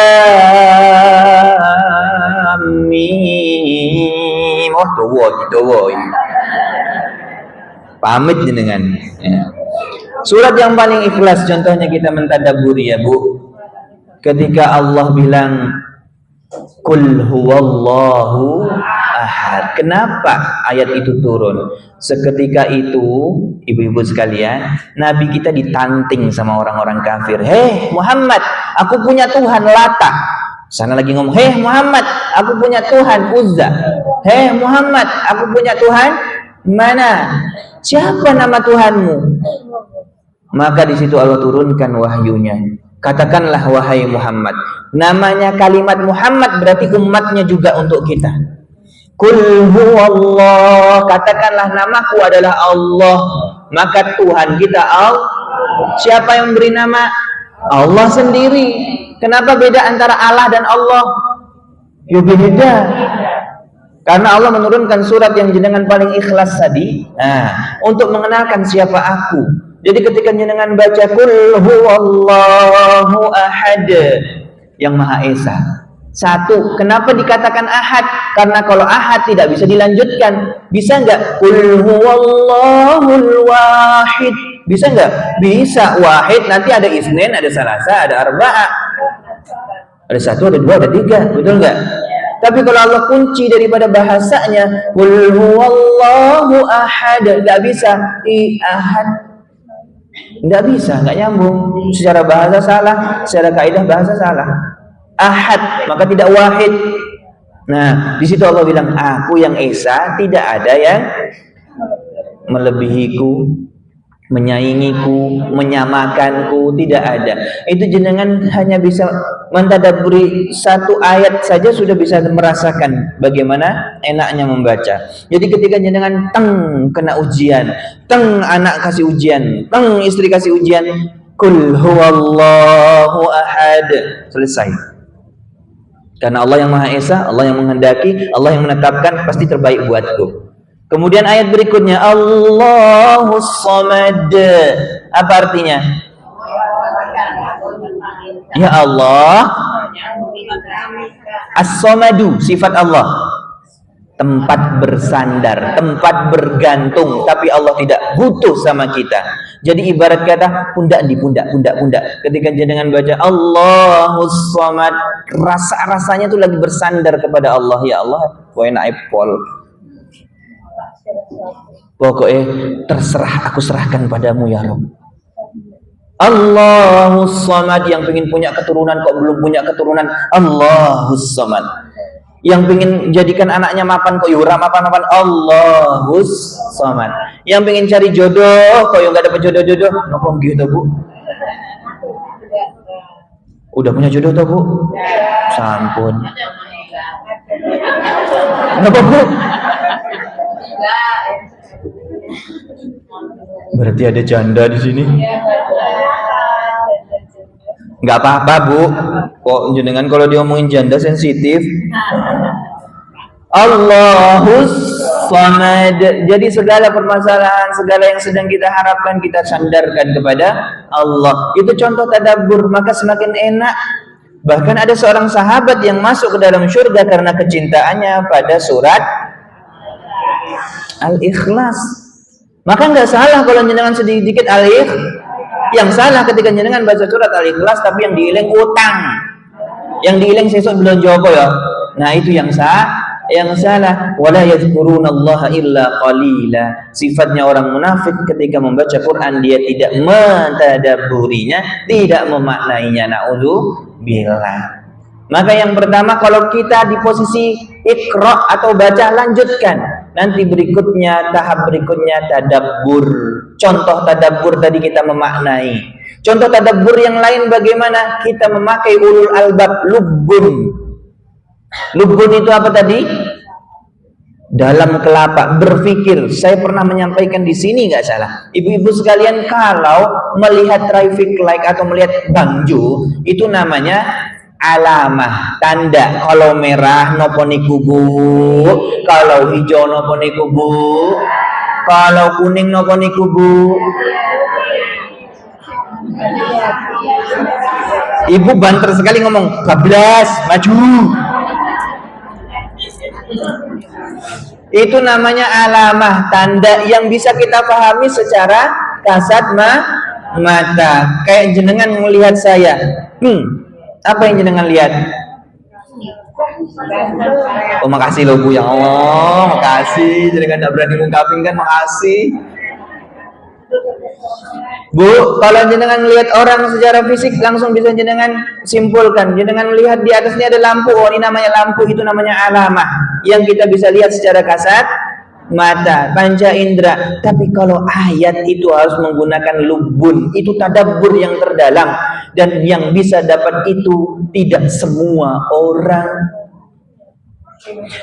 Mim, oh dowo. Pamit jenengan. Ya. Surat yang paling ikhlas contohnya kita mentadabburi ya, Bu. Ketika Allah bilang Qul huwallahu ahad. Kenapa ayat itu turun? Seketika itu, ibu-ibu sekalian, Nabi kita ditanting sama orang-orang kafir. Hei Muhammad, aku punya Tuhan Lata. Sana lagi ngomong, hei Muhammad, aku punya Tuhan Uzza. Hei Muhammad, aku punya Tuhan mana? Siapa nama Tuhanmu? Maka di situ Allah turunkan wahyunya. Katakanlah wahai Muhammad. Namanya kalimat Muhammad berarti umatnya juga untuk kita. Qul huwallah, katakanlah namaku adalah Allah. Maka Tuhan kita Allah. Siapa yang memberi nama? Allah sendiri. Kenapa beda antara Allah dan Allah? Ya beda. Karena Allah menurunkan surat yang jenengan paling ikhlas tadi, untuk mengenalkan siapa aku. Jadi ketika jenengan baca Qul huwallahu ahad, yang Maha Esa. Satu, kenapa dikatakan ahad? Karena kalau ahad tidak bisa dilanjutkan. Bisa enggak? Qul huwallahul wahid. Bisa enggak? Bisa. Wahid nanti ada isnin, ada salasa, ada arba'ah. Ada satu, ada dua, ada tiga. Betul enggak? Tapi kalau Allah kunci daripada bahasanya, Qul huwallahu ahad, enggak bisa. Ahad. Enggak bisa, enggak nyambung. Secara bahasa salah, secara kaidah bahasa salah. Ahad, maka tidak wahid. Nah, di situ Allah bilang, aku yang esa, tidak ada yang melebihiku, menyaingiku, menyamakanku, tidak ada. Itu jenengan hanya bisa mentadabburi satu ayat saja sudah bisa merasakan bagaimana enaknya membaca. Jadi ketika jenengan kena ujian, anak kasih ujian, istri kasih ujian, Qul huwallahu ahad, selesai. Karena Allah yang Maha Esa, Allah yang menghendaki, Allah yang menetapkan pasti terbaik buatku. Kemudian ayat berikutnya, Allahus Samad. Apa artinya? Ya Allah, As-Samadu, sifat Allah. Tempat bersandar, tempat bergantung, tapi Allah tidak butuh sama kita. Jadi ibarat kata pundak di pundak. Ketika jenengan baca Allahus Samad, rasanya tuh lagi bersandar kepada Allah. Ya Allah, enak epol. Pokoknya terserah, aku serahkan padamu ya Rabb. Allahus Samad, yang pengen punya keturunan kok belum punya keturunan. Allahus Samad. Yang pengen jadikan anaknya mapan kok yura mapan. Allahus Samad. Yang pengen cari jodoh kok yang nggak dapat jodoh. Napa gitu Bu? Udah punya jodoh toh Bu? Sampun. Napa Bu? Berarti ada janda di sini. Nggak apa-apa Bu, kok jenengan kalau diomongin janda sensitif. Allahus Samad. Jadi segala permasalahan, segala yang sedang kita harapkan, kita sandarkan kepada Allah. Itu contoh tadabbur, maka semakin enak. Bahkan ada seorang sahabat yang masuk ke dalam surga karena kecintaannya pada surat Al-Ikhlas. Maka nggak salah kalau jenengan sedikit Al-Ikhlas. Yang salah ketika jenengan baca surat Al-Ikhlas tapi yang diiling utang, yang diiling sesuk belum jawab ya. Nah itu yang salah. Wala yadhkurunallaha illa qalila. Sifatnya orang munafik ketika membaca Quran dia tidak mentadabburinya, tidak memaknainya. Naudzubillah. Maka yang pertama, kalau kita di posisi iqra atau baca, lanjutkan. Nanti berikutnya, tahap berikutnya tadabbur. Contoh tadabbur tadi kita memaknai. Contoh tadabbur yang lain bagaimana? Kita memakai ulul albab, lubbun. Lubbun itu apa tadi? Dalam kelapa, berpikir. Saya pernah menyampaikan di sini nggak salah. Ibu-ibu sekalian, kalau melihat traffic light atau melihat bangjo, itu namanya alamah, tanda. Kalau merah nopo niku Bu, kalau hijau nopo niku Bu, kalau kuning nopo niku Bu. Ibu banter sekali ngomong, bablas, maju. Itu namanya alamah, tanda yang bisa kita pahami secara kasat mata. Kayak jenengan melihat saya, apa yang jenengan lihat? Oh makasih loh Bu, ya Allah, makasih. Jenengan tidak berani ngungkapin kan, makasih. Bu, kalau jenengan lihat orang secara fisik langsung bisa jenengan simpulkan. Jenengan lihat di atasnya ada lampu, oh ini namanya lampu, itu namanya alamah yang kita bisa lihat secara kasat mata, panca indera. Tapi kalau ayat itu harus menggunakan lubun, itu tadabbur yang terdalam, dan yang bisa dapat itu tidak semua orang.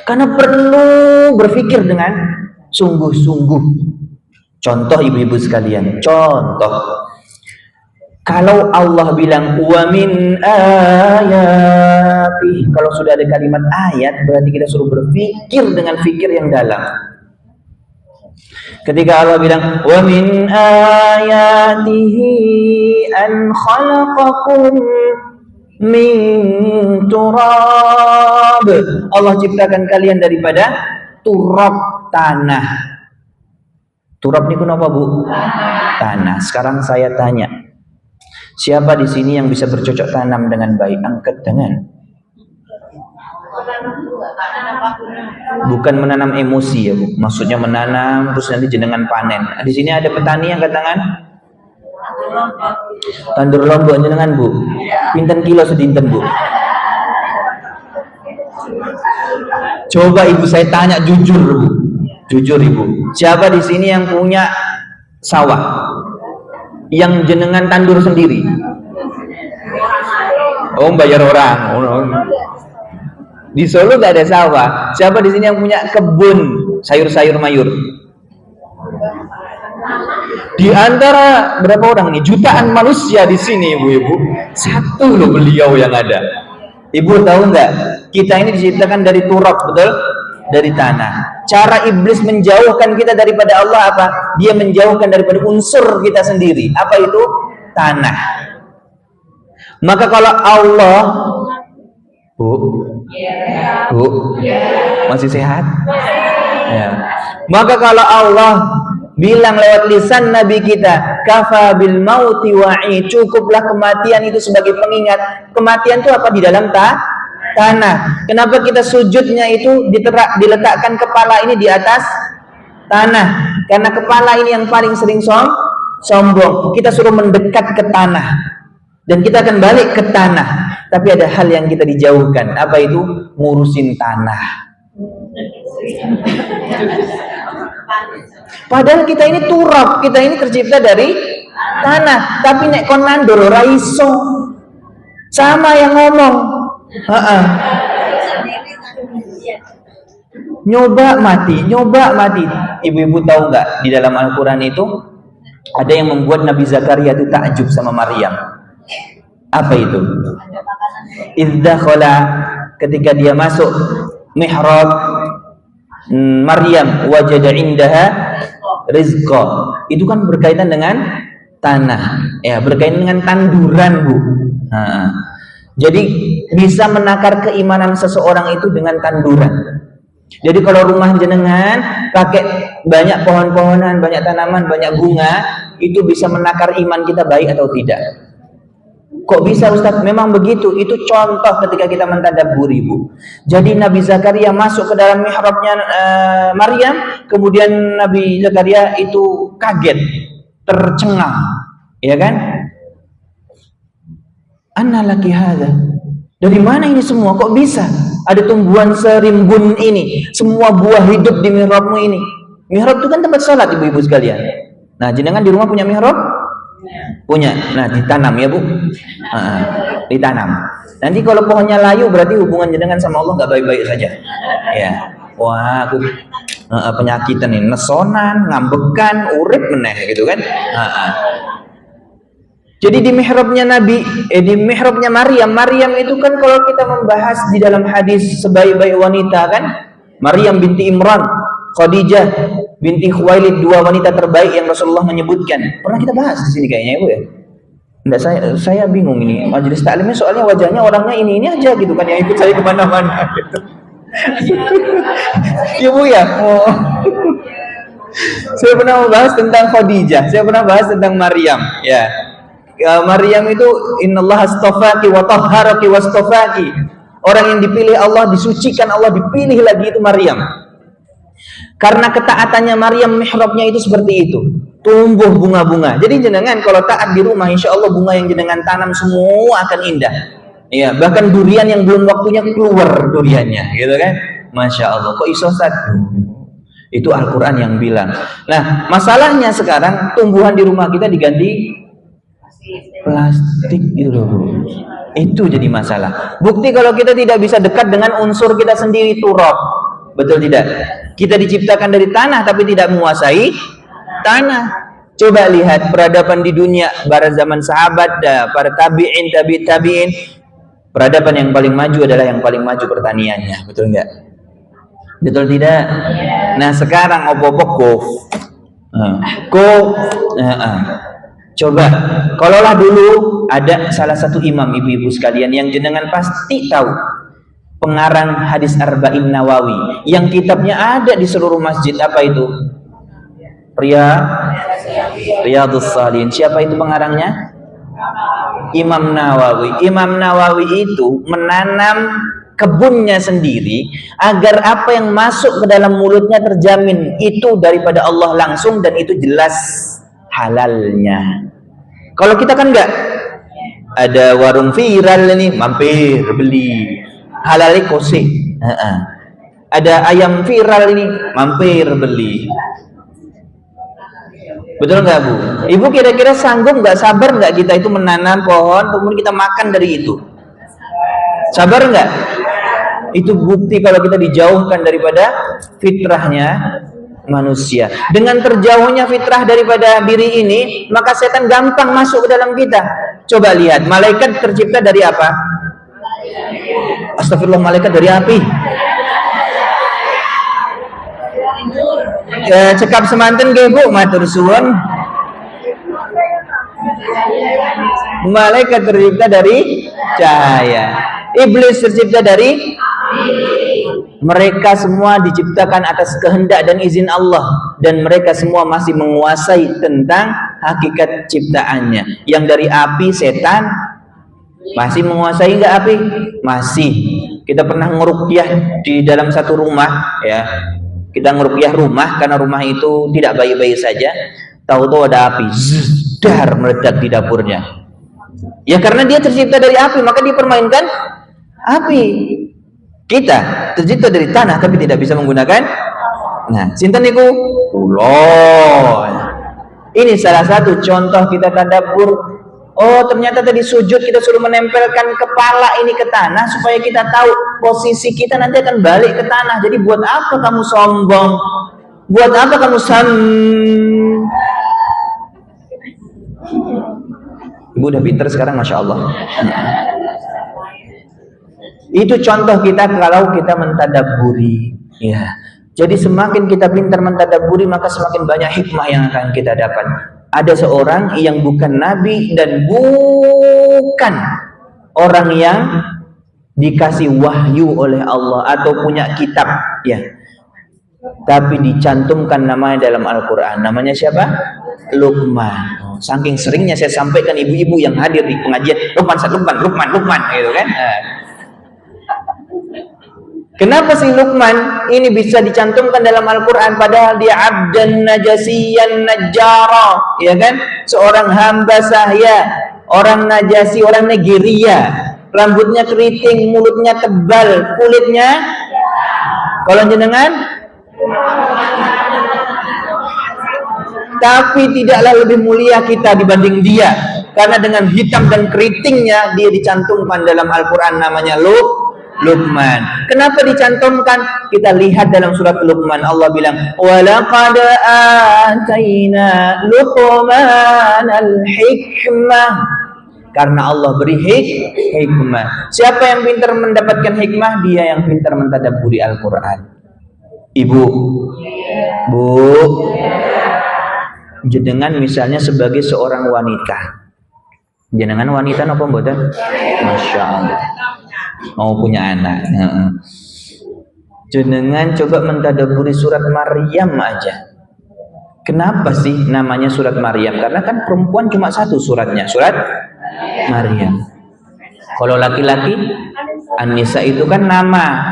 Karena perlu berpikir dengan sungguh-sungguh. Contoh ibu-ibu sekalian, contoh. Kalau Allah bilang wa min ayati, kalau sudah ada kalimat ayat berarti kita suruh berpikir dengan fikir yang dalam. Ketika Allah bilang wa min ayatihi an khalaqakum min turab, Allah ciptakan kalian daripada turab, tanah. Turab ini kenapa, Bu? Tanah. Sekarang saya tanya, siapa di sini yang bisa bercocok tanam dengan baik? Angkat tangan. Bukan menanam emosi ya, Bu. Maksudnya menanam terus nanti jenengan panen. Di sini ada petani yang angkat tangan. Tandur lombok jenengan, Bu. Pinten kilo sedinten, Bu? Coba Ibu saya tanya jujur, Bu. Jujur Ibu, siapa di sini yang punya sawah yang jenengan tandur sendiri? Oh, bayar orang. Di Solo nggak ada sawah. Siapa di sini yang punya kebun sayur-sayur mayur? Di antara berapa orang nih? Jutaan manusia di sini, Ibu-ibu. Satu loh beliau yang ada. Ibu tahu nggak? Kita ini diciptakan dari turab, betul? Dari tanah. Cara iblis menjauhkan kita daripada Allah apa? Dia menjauhkan daripada unsur kita sendiri. Apa itu? Tanah. Maka kalau Allah, Bu, masih sehat? Ya. Maka kalau Allah bilang lewat lisan Nabi kita, kafa bil mauti wa'i, cukuplah kematian itu sebagai pengingat. Kematian itu apa? Di dalam tanah. Kenapa kita sujudnya itu diletakkan kepala ini di atas tanah? Karena kepala ini yang paling sering sombong. Kita suruh mendekat ke tanah dan kita akan balik ke tanah. Tapi ada hal yang kita dijauhkan. Apa itu? Ngurusin tanah. Padahal kita ini turab, kita ini tercipta dari tanah. Tapi nek kon nandur ora iso. Sama yang ngomong. Nyoba mati. Ibu-ibu tahu nggak, di dalam Al-Quran itu ada yang membuat Nabi Zakaria itu takjub sama Maryam. Apa itu? Idzakhala, ketika dia masuk mihrab Maryam, wajada indaha rizqa. Itu kan berkaitan dengan tanah, ya, berkaitan dengan tanduran, Bu. Jadi bisa menakar keimanan seseorang itu dengan tanduran. Jadi kalau rumah jenengan pakai banyak pohon-pohonan, banyak tanaman, banyak bunga, itu bisa menakar iman kita baik atau tidak. Kok bisa, Ustaz? Memang begitu. Itu contoh ketika kita mentadabburi, Bu. Jadi Nabi Zakaria masuk ke dalam mihrabnya Maryam, kemudian Nabi Zakaria itu kaget, tercengang, ya kan? Anna laki hadza, dari mana ini semua? Kok bisa ada tumbuhan serimbun ini, semua buah hidup di mihrabmu ini? Mihrab itu kan tempat sholat, ibu-ibu sekalian. Nah, jenengan di rumah punya mihrab? Punya. Nah, ditanam ya, Bu. Ditanam. Nanti kalau pohonnya layu berarti hubungan jenengan sama Allah nggak baik-baik saja. Ya. Wah, aku penyakitan ini, nesonan, ngambekan, urip meneh gitu kan. Jadi di mihrabnya di mihrabnya Maryam itu kan kalau kita membahas di dalam hadis sebaik-baik wanita kan, Maryam binti Imran, Khadijah binti Khuwailid, dua wanita terbaik yang Rasulullah menyebutkan. Pernah kita bahas di sini kayaknya, Ibu ya? Enggak, saya bingung ini majelis taklimnya, soalnya wajahnya orangnya ini aja gitu kan, yang ikut saya kemana-mana gitu. Ibu ya? Oh. Saya pernah membahas tentang Khadijah, saya pernah bahas tentang Maryam, ya. Maryam itu innallaha astafaki wa tahharaki wastafaki. Orang yang dipilih Allah, disucikan Allah, dipilih lagi itu Maryam. Karena ketaatannya Maryam, mihrabnya itu seperti itu. tumbuh bunga-bunga. Jadi jenengan kalau taat di rumah, insya Allah bunga yang jenengan tanam semua akan indah. Ya, bahkan durian yang belum waktunya keluar duriannya, gitu kan? Masya Allah. Kok iso satu? Itu Al-Quran yang bilang. Nah, masalahnya sekarang tumbuhan di rumah kita diganti plastik gitu loh. Itu jadi masalah. Bukti kalau kita tidak bisa dekat dengan unsur kita sendiri, turab. Betul tidak? Kita diciptakan dari tanah tapi tidak menguasai tanah. Coba lihat peradaban di dunia pada zaman sahabat, para tabi'in, tabi'in. Peradaban yang paling maju adalah yang paling maju pertaniannya. Betul enggak? Betul tidak? Nah, sekarang opo-opo coba, kalaulah dulu ada salah satu imam, ibu-ibu sekalian, yang jenengan pasti tahu, pengarang hadis Arba'in Nawawi, yang kitabnya ada di seluruh masjid. Apa itu? Riyadhus Shalihin. Siapa itu pengarangnya? Imam Nawawi. Imam Nawawi itu menanam kebunnya sendiri agar apa yang masuk ke dalam mulutnya terjamin itu daripada Allah langsung, dan itu jelas halalnya. Kalau kita kan enggak, ada warung viral ini, mampir beli, halalnya kose. Ada ayam viral ini, mampir beli. Betul nggak Bu? Ibu kira-kira sanggup nggak, sabar nggak kita itu menanam pohon kemudian kita makan dari itu? Sabar nggak? Itu bukti kalau kita dijauhkan daripada fitrahnya manusia. Dengan terjauhnya fitrah daripada diri ini, maka setan gampang masuk ke dalam kita. Coba lihat, malaikat tercipta dari apa? Astagfirullah, malaikat dari api. Cekap semanten nggih Bu, matur suwun. Malaikat tercipta dari cahaya. Iblis tercipta dari, mereka semua diciptakan atas kehendak dan izin Allah, dan mereka semua masih menguasai tentang hakikat ciptaannya. Yang dari api, setan masih menguasai nggak api? Masih. Kita pernah ngeruqyah di dalam satu rumah, ya. Kita ngeruqyah rumah karena rumah itu tidak baik-baik saja. Tahu-tahu ada api, dar meledak di dapurnya. Ya karena dia tercipta dari api, maka dia permainkan api. Kita tercipta dari tanah tapi tidak bisa menggunakan. Nah, sinten niku? Kula. Ini salah satu contoh kita tadabbur. Oh, ternyata tadi sujud kita suruh menempelkan kepala ini ke tanah supaya kita tahu posisi kita nanti akan balik ke tanah. Jadi buat apa kamu sombong? Buat apa kamu Ibu udah pinter sekarang, Masya Allah. Itu contoh kita kalau kita mentadabburi, ya. Jadi semakin kita pintar mentadabburi, maka semakin banyak hikmah yang akan kita dapat. Ada seorang yang bukan nabi dan bukan orang yang dikasih wahyu oleh Allah atau punya kitab, ya. Tapi dicantumkan namanya dalam Al-Quran. Namanya siapa? Luqman. Saking seringnya saya sampaikan ibu-ibu yang hadir di pengajian, Luqman, gitu kan? Kenapa si Luqman ini bisa dicantumkan dalam Al-Quran padahal dia abdan najasiyan najjara, ya kan? Seorang hamba sahya, orang Najasi, orang Nigeria, rambutnya keriting, mulutnya tebal, kulitnya, kalau jenengan, tapi tidaklah lebih mulia kita dibanding dia, karena dengan hitam dan keritingnya dia dicantumkan dalam Al-Quran namanya Luqman. Kenapa dicantumkan? Kita lihat dalam surat Luqman, Allah bilang, "Walaqad ataina Luqman al-hikmah." Karena Allah beri hikmah. Siapa yang pintar mendapatkan hikmah? Dia yang pintar mentadabburi Al-Quran. Ibu, Bu, jenengan misalnya sebagai seorang wanita. Jenengan wanita napa mboten? Masya Allah. Mau punya anak. Jenengan coba mentadabburi surat Maryam aja. Kenapa sih namanya surat Maryam? Karena kan perempuan cuma satu suratnya, surat Maryam. Kalau laki-laki, An-Nisa itu kan nama.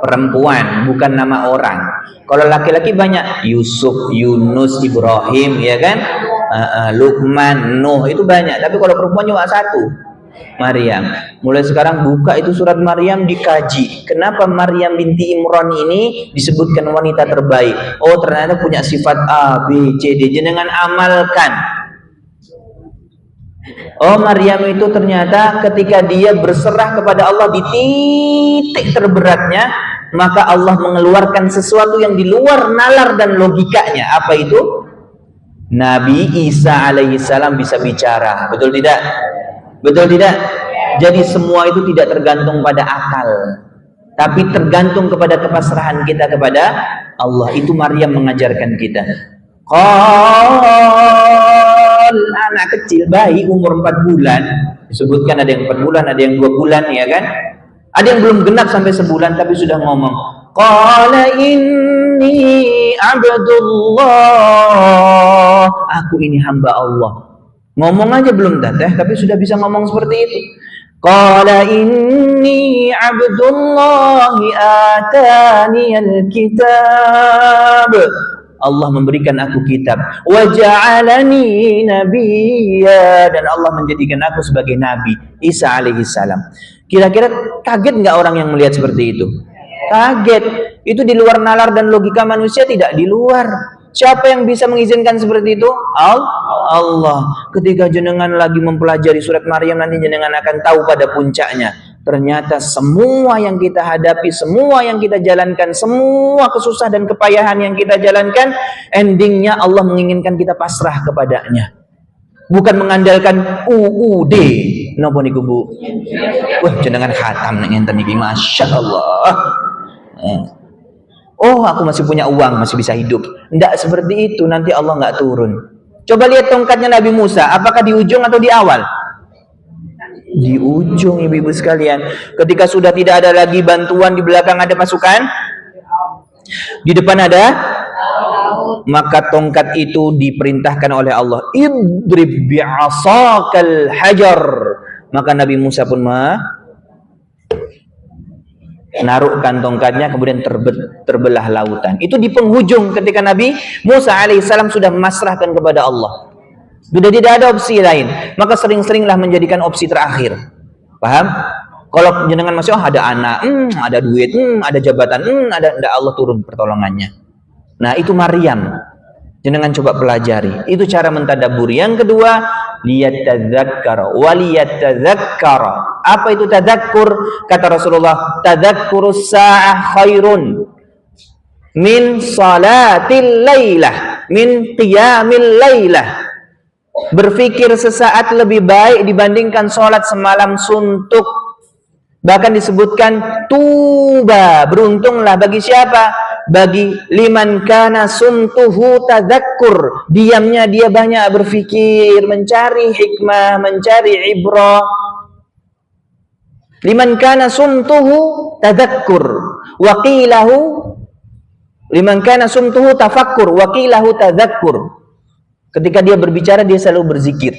perempuan, bukan nama orang. Kalau laki-laki banyak, Yusuf, Yunus, Ibrahim, ya kan? Luqman, Nuh, itu banyak. Tapi kalau perempuan cuma satu, Maryam. Mulai sekarang buka itu surat Maryam, dikaji. Kenapa Maryam binti Imran ini disebutkan wanita terbaik? Oh, ternyata punya sifat A, B, C, D. Jangan amalkan. Oh, Maryam itu ternyata ketika dia berserah kepada Allah di titik terberatnya, maka Allah mengeluarkan sesuatu yang di luar nalar dan logikanya. Apa itu? Nabi Isa alaihissalam bisa bicara. Betul tidak? Betul tidak? Jadi semua itu tidak tergantung pada akal, tapi tergantung kepada kepasrahan kita kepada Allah. Itu Maryam mengajarkan kita. Anak kecil, bayi umur 4 bulan, disebutkan ada yang 4 bulan, ada yang 2 bulan, ya kan? Ada yang belum genap sampai sebulan tapi sudah ngomong, qala inni abdullah, aku ini hamba Allah. Ngomong aja belum teteh tapi sudah bisa ngomong seperti itu. Qala inni abdullahi ataniyal kitab, Allah memberikan aku kitab, wa ja'alani nabiyya, dan Allah menjadikan aku sebagai nabi. Isa alaihissalam. Kira-kira kaget nggak orang yang melihat seperti itu? Kaget. Itu di luar nalar dan logika manusia, tidak di luar. Siapa yang bisa mengizinkan seperti itu? Allah. Ketika jenengan lagi mempelajari surat Maryam, nanti jenengan akan tahu pada puncaknya. Ternyata semua yang kita hadapi, semua yang kita jalankan, semua kesusahan dan kepayahan yang kita jalankan, endingnya Allah menginginkan kita pasrah kepadanya. Bukan mengandalkan UUD. Napa niku Bu? Wah, jenengan khatam nek ngenten iki, masyaallah. Oh, aku masih punya uang, masih bisa hidup. Enggak seperti itu, nanti Allah enggak turun. Coba lihat tongkatnya Nabi Musa, apakah di ujung atau di awal? Di ujung, ibu-ibu sekalian. Ketika sudah tidak ada lagi bantuan, di belakang ada pasukan, di depan ada, maka tongkat itu diperintahkan oleh Allah, idrib bi'asakal hajar. Maka Nabi Musa pun menaruhkan tongkatnya, kemudian terbelah lautan. Itu di penghujung ketika Nabi Musa alaihissalam sudah memasrahkan kepada Allah. Sudah tidak ada opsi lain, maka sering-seringlah menjadikan opsi terakhir. Paham? Kalau jenengan masih ada anak, ada duit, ada jabatan, ada Allah turun pertolongannya. Nah, itu Maryam. Jenengan coba pelajari. Itu cara mentadabburi. Yang kedua, liyatadzakkara wa liyatadzakkara. Apa itu tadzakkur? Kata Rasulullah, tadzakkurus sa'ah khairun min salatil lailah, min qiyamil lailah. Berpikir sesaat lebih baik dibandingkan sholat semalam suntuk. Bahkan disebutkan tuba, beruntunglah bagi siapa? Bagi liman kana sumtuhu tadzakkur, diamnya dia banyak berpikir, mencari hikmah, mencari ibrah. Liman kana sumtuhu tadzakkur wa qilahu, liman kana sumtuhu tafakkur wa qilahu tadzakkur. Ketika dia berbicara, dia selalu berzikir.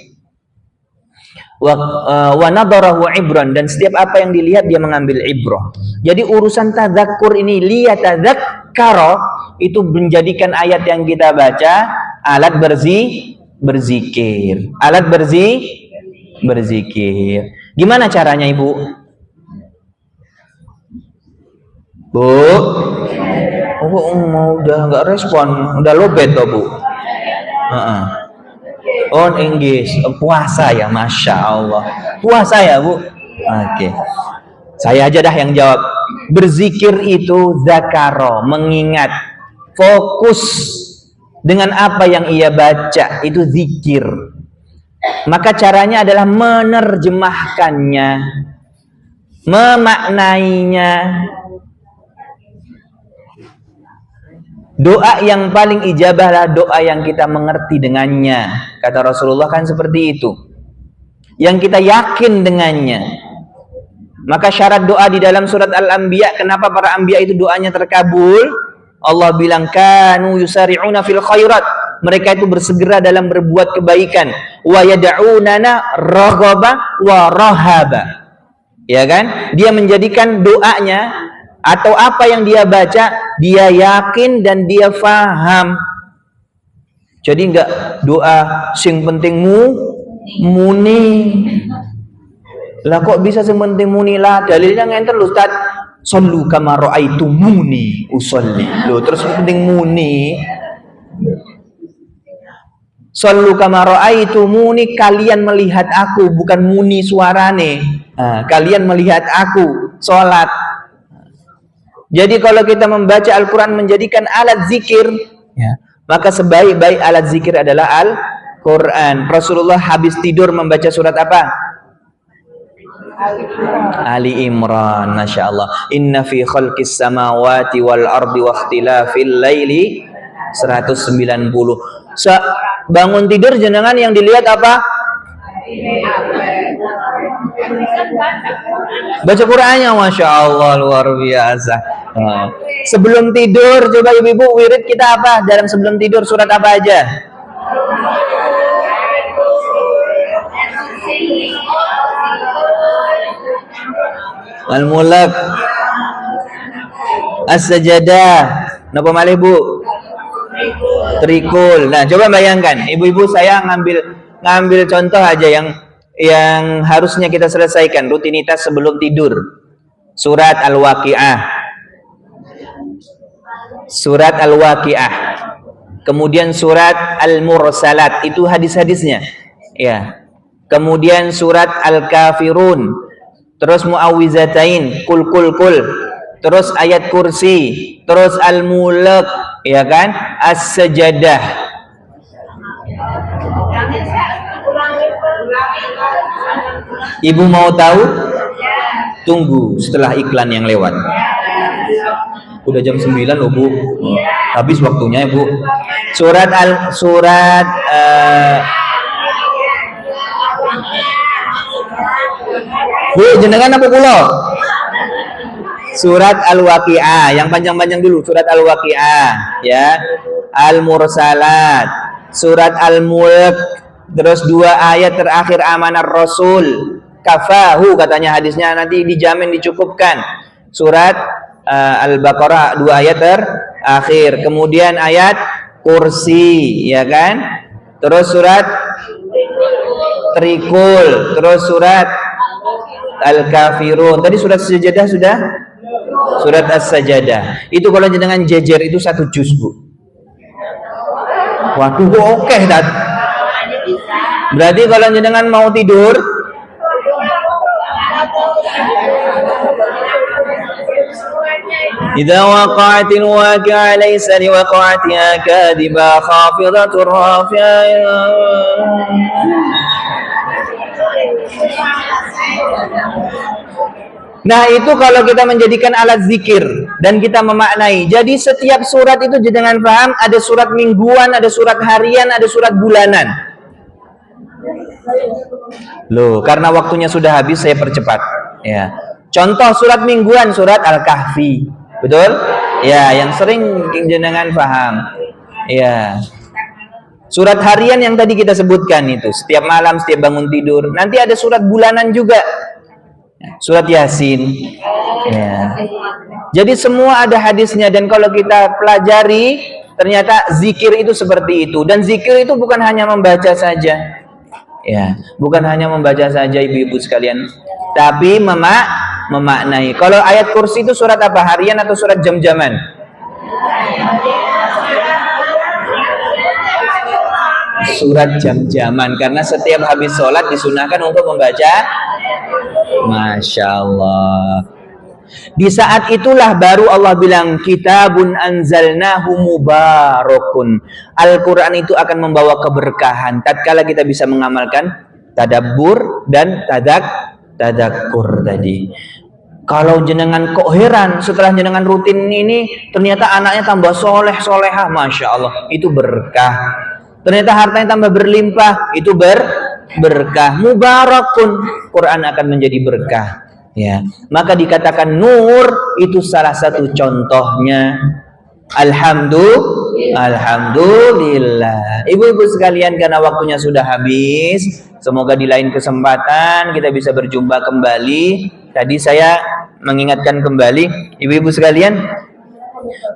Wa nadarahu ibran, dan setiap apa yang dilihat dia mengambil ibrah. Jadi urusan tadzakkur ini, liyatadzakkara, itu menjadikan ayat yang kita baca alat berzikir. Alat berzikir. Gimana caranya, Ibu? Bu? Oh, udah nggak respon, udah lobet toh, Bu. Oh, English, puasa ya, masya Allah. Puasa ya, Bu. Oke. Saya aja dah yang jawab. Berzikir itu zakaro, mengingat, fokus dengan apa yang ia baca, itu zikir. Maka caranya adalah menerjemahkannya, memaknainya. Doa yang paling ijabahlah doa yang kita mengerti dengannya. Kata Rasulullah kan seperti itu. Yang kita yakin dengannya. Maka syarat doa di dalam surat Al-Anbiya, kenapa para anbiya itu doanya terkabul? Allah bilang, kanu yusari'una fil khairat. Mereka itu bersegera dalam berbuat kebaikan. Wa yad'unana raghaba wa rahaba. Ya kan? Dia menjadikan doanya atau apa yang dia baca dia yakin dan dia faham. Jadi enggak doa sing penting muni. Lah kok bisa sing penting muni lah? Dalilnya ngenter lho Ustaz. Shallu kama raaitumuni usolli. Loh, terus penting muni. Shallu kama raaitumuni, kalian melihat aku, bukan muni suarane. Kalian melihat aku salat. Jadi kalau kita membaca Al-Qur'an menjadikan alat zikir, ya, maka sebaik-baik alat zikir adalah Al-Qur'an. Rasulullah habis tidur membaca surat apa? Ali Imran. Masya Allah. Inna fi khalqis samawati wal ardi wa ikhtilafil laili 190. Bangun tidur jenengan yang dilihat apa? Baca Qur'annya. Masya Allah, luar biasa. Sebelum tidur coba ibu-ibu wirid kita apa? Dalam sebelum tidur surat apa aja? Al-Mulk, As-Sajadah, napa malih Bu? Trikul. Nah, coba bayangkan, ibu-ibu saya ngambil contoh aja yang harusnya kita selesaikan rutinitas sebelum tidur. Surat Al-Waqiah. Surat Al-Waqiah. Kemudian surat Al-Mursalat, itu hadis-hadisnya. Ya. Kemudian surat Al-Kafirun. Terus Muawwizatain, kul. Terus ayat kursi, terus Al-Mulk, ya kan? As-Sajadah. Ibu mau tahu? Tunggu setelah iklan yang lewat. Udah jam 9 loh Bu. Habis waktunya ya Bu. Bu, jenengan apa kula? Surat Al-Waqiah, yang panjang-panjang dulu. Surat Al-Waqiah, ya. Al-Mursalat, surat Al-Mulk, terus 2 ayat terakhir Amanar Rasul. Kafahu katanya hadisnya, nanti dijamin dicukupkan. Surat Al-Baqarah 2 ayat terakhir. Kemudian ayat kursi, ya kan? Terus surat Trikul, terus surat Al-Kafirun. Tadi surat Sajadah sudah? Surat As-Sajadah. Itu kalau jenengan jejer itu 1 juz, Bu. Waduh, oke dah. Berarti kalau jenengan mau tidur, idza waqa'atil waqi'ah laysa liwaqa'atiha kadhiba khafidatur rafi'ah. Nah, itu kalau kita menjadikan alat zikir dan kita memaknai. Jadi setiap surat itu jangan paham, ada surat mingguan, ada surat harian, ada surat bulanan. Loh, karena waktunya sudah habis saya percepat. Ya. Contoh surat mingguan, surat Al-Kahfi. Betul? Ya, yang sering jenengan paham. Ya. Surat harian yang tadi kita sebutkan itu, setiap malam, setiap bangun tidur. Nanti ada surat bulanan juga. Surat Yasin. Ya. Jadi semua ada hadisnya, dan kalau kita pelajari ternyata zikir itu seperti itu. Dan zikir itu bukan hanya membaca saja. Ya, bukan hanya membaca saja ibu-ibu sekalian, tapi memaknai. Kalau ayat kursi itu surat apa? Harian atau surat jam-jaman? Surat jam-jaman, karena setiap habis sholat disunahkan untuk membaca. Masya Allah. Di saat itulah baru Allah bilang kitabun anzalnahu mubarakun. Al-Quran itu akan membawa keberkahan tatkala kita bisa mengamalkan tadabbur dan tadakkur tadi. Kalau jenengan kok heran setelah jenengan rutin ini ternyata anaknya tambah solehah, Masya Allah, itu berkah. Ternyata hartanya tambah berlimpah, itu berkah. Mubarakun, Quran akan menjadi berkah. Ya, maka dikatakan nur itu salah satu contohnya. Alhamdulillah. Ibu-ibu sekalian, karena waktunya sudah habis, semoga di lain kesempatan kita bisa berjumpa kembali. Tadi saya mengingatkan kembali ibu-ibu sekalian,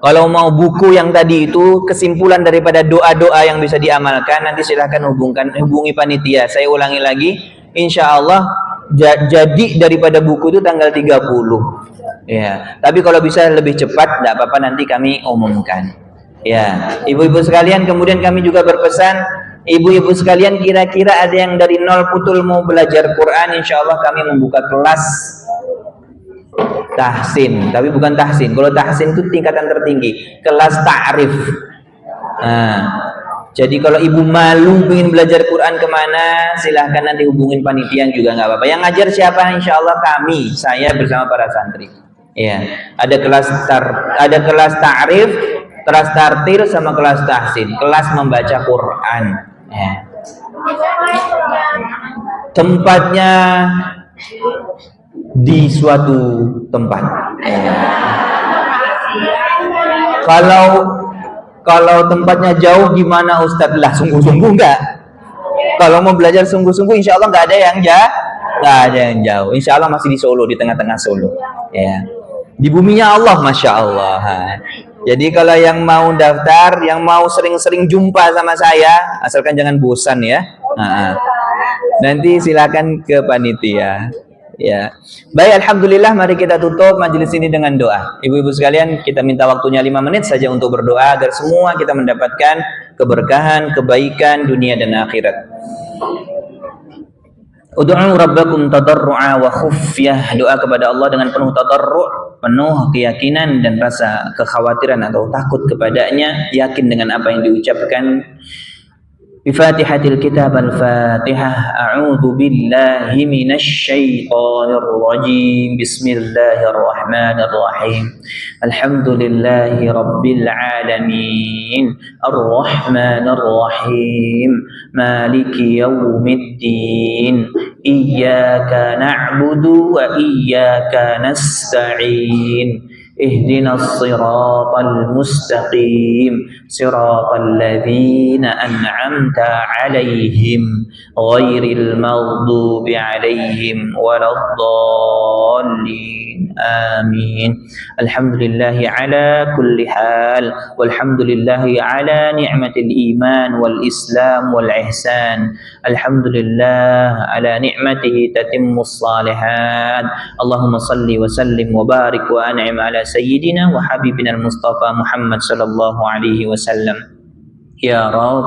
kalau mau buku yang tadi itu kesimpulan daripada doa-doa yang bisa diamalkan, nanti silahkan hubungi panitia. Saya ulangi lagi, insya Allah jadi daripada buku itu tanggal 30. Ya, tapi kalau bisa lebih cepat, tidak apa-apa, nanti kami umumkan. Ya, ibu-ibu sekalian, kemudian kami juga berpesan, ibu-ibu sekalian, kira-kira ada yang dari nol putul mau belajar Quran, insya Allah kami membuka kelas tahsin, tapi bukan tahsin. Kalau tahsin itu tingkatan tertinggi, kelas ta'rif. Nah, jadi kalau ibu malu ingin belajar Quran kemana, silahkan nanti hubungin panitia juga nggak apa-apa. Yang ngajar siapa? Insya Allah kami, saya bersama para santri. Ya, ada kelas ta'rif, kelas tartil, sama kelas tahsin, kelas membaca Quran. Ya. Tempatnya di suatu tempat. Ya. Kalau tempatnya jauh gimana Ustadz? Lah sungguh-sungguh enggak. Kalau mau belajar sungguh-sungguh, insya Allah nggak ada yang jauh. Insya Allah masih di Solo, di tengah-tengah Solo. Ya. Di buminya Allah, masya Allah. Jadi kalau yang mau daftar, yang mau sering-sering jumpa sama saya, asalkan jangan bosan ya. Nanti silakan ke panitia. Ya, baik, alhamdulillah, mari kita tutup majelis ini dengan doa. Ibu-ibu sekalian, kita minta waktunya 5 menit saja untuk berdoa agar semua kita mendapatkan keberkahan, kebaikan dunia dan akhirat. Ud'u rabbakum tadarru'a wa khufyah. Doa kepada Allah dengan penuh tadarru', penuh keyakinan dan rasa kekhawatiran atau takut kepadanya, yakin dengan apa yang diucapkan. Bifatihatil kitab al-Fatihah. A'udzu billahi minasy syaithanir rajim. Bismillahirrahmanirrahim. Alhamdulillahi rabbil alamin. Arrahmanir rahim. Maliki yaumiddin. Iyyaka na'budu wa iyyaka nasta'in. اهدنا الصراط المستقيم صراط الذين أنعمت عليهم غير المغضوب عليهم ولا الضالين آمين. الحمد لله على كل حال والحمد لله على نعمة الإيمان والإسلام والإحسان. الحمد لله على نعمته تتم الصالحات. اللهم صل وسلم وبارك وأنعم على سيدنا وحبيبنا المصطفى محمد صلى الله عليه وسلم. يا رب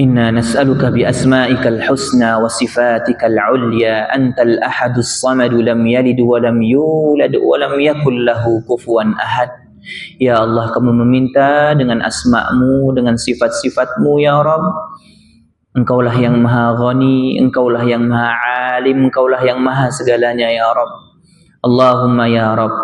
إنا نسألك بأسمائك الحسنى وصفاتك العليا أنت الأحد الصمد لم يلد ولم يولد ولم يكن له كفوا أحد. Ya Allah, kami meminta dengan asma-Mu, dengan sifat-sifat-Mu ya Rabb. Engkaulah yang maha ghani, Engkaulah yang maha alim, Engkaulah yang maha segalanya ya Rabb. Allahumma ya Rabb,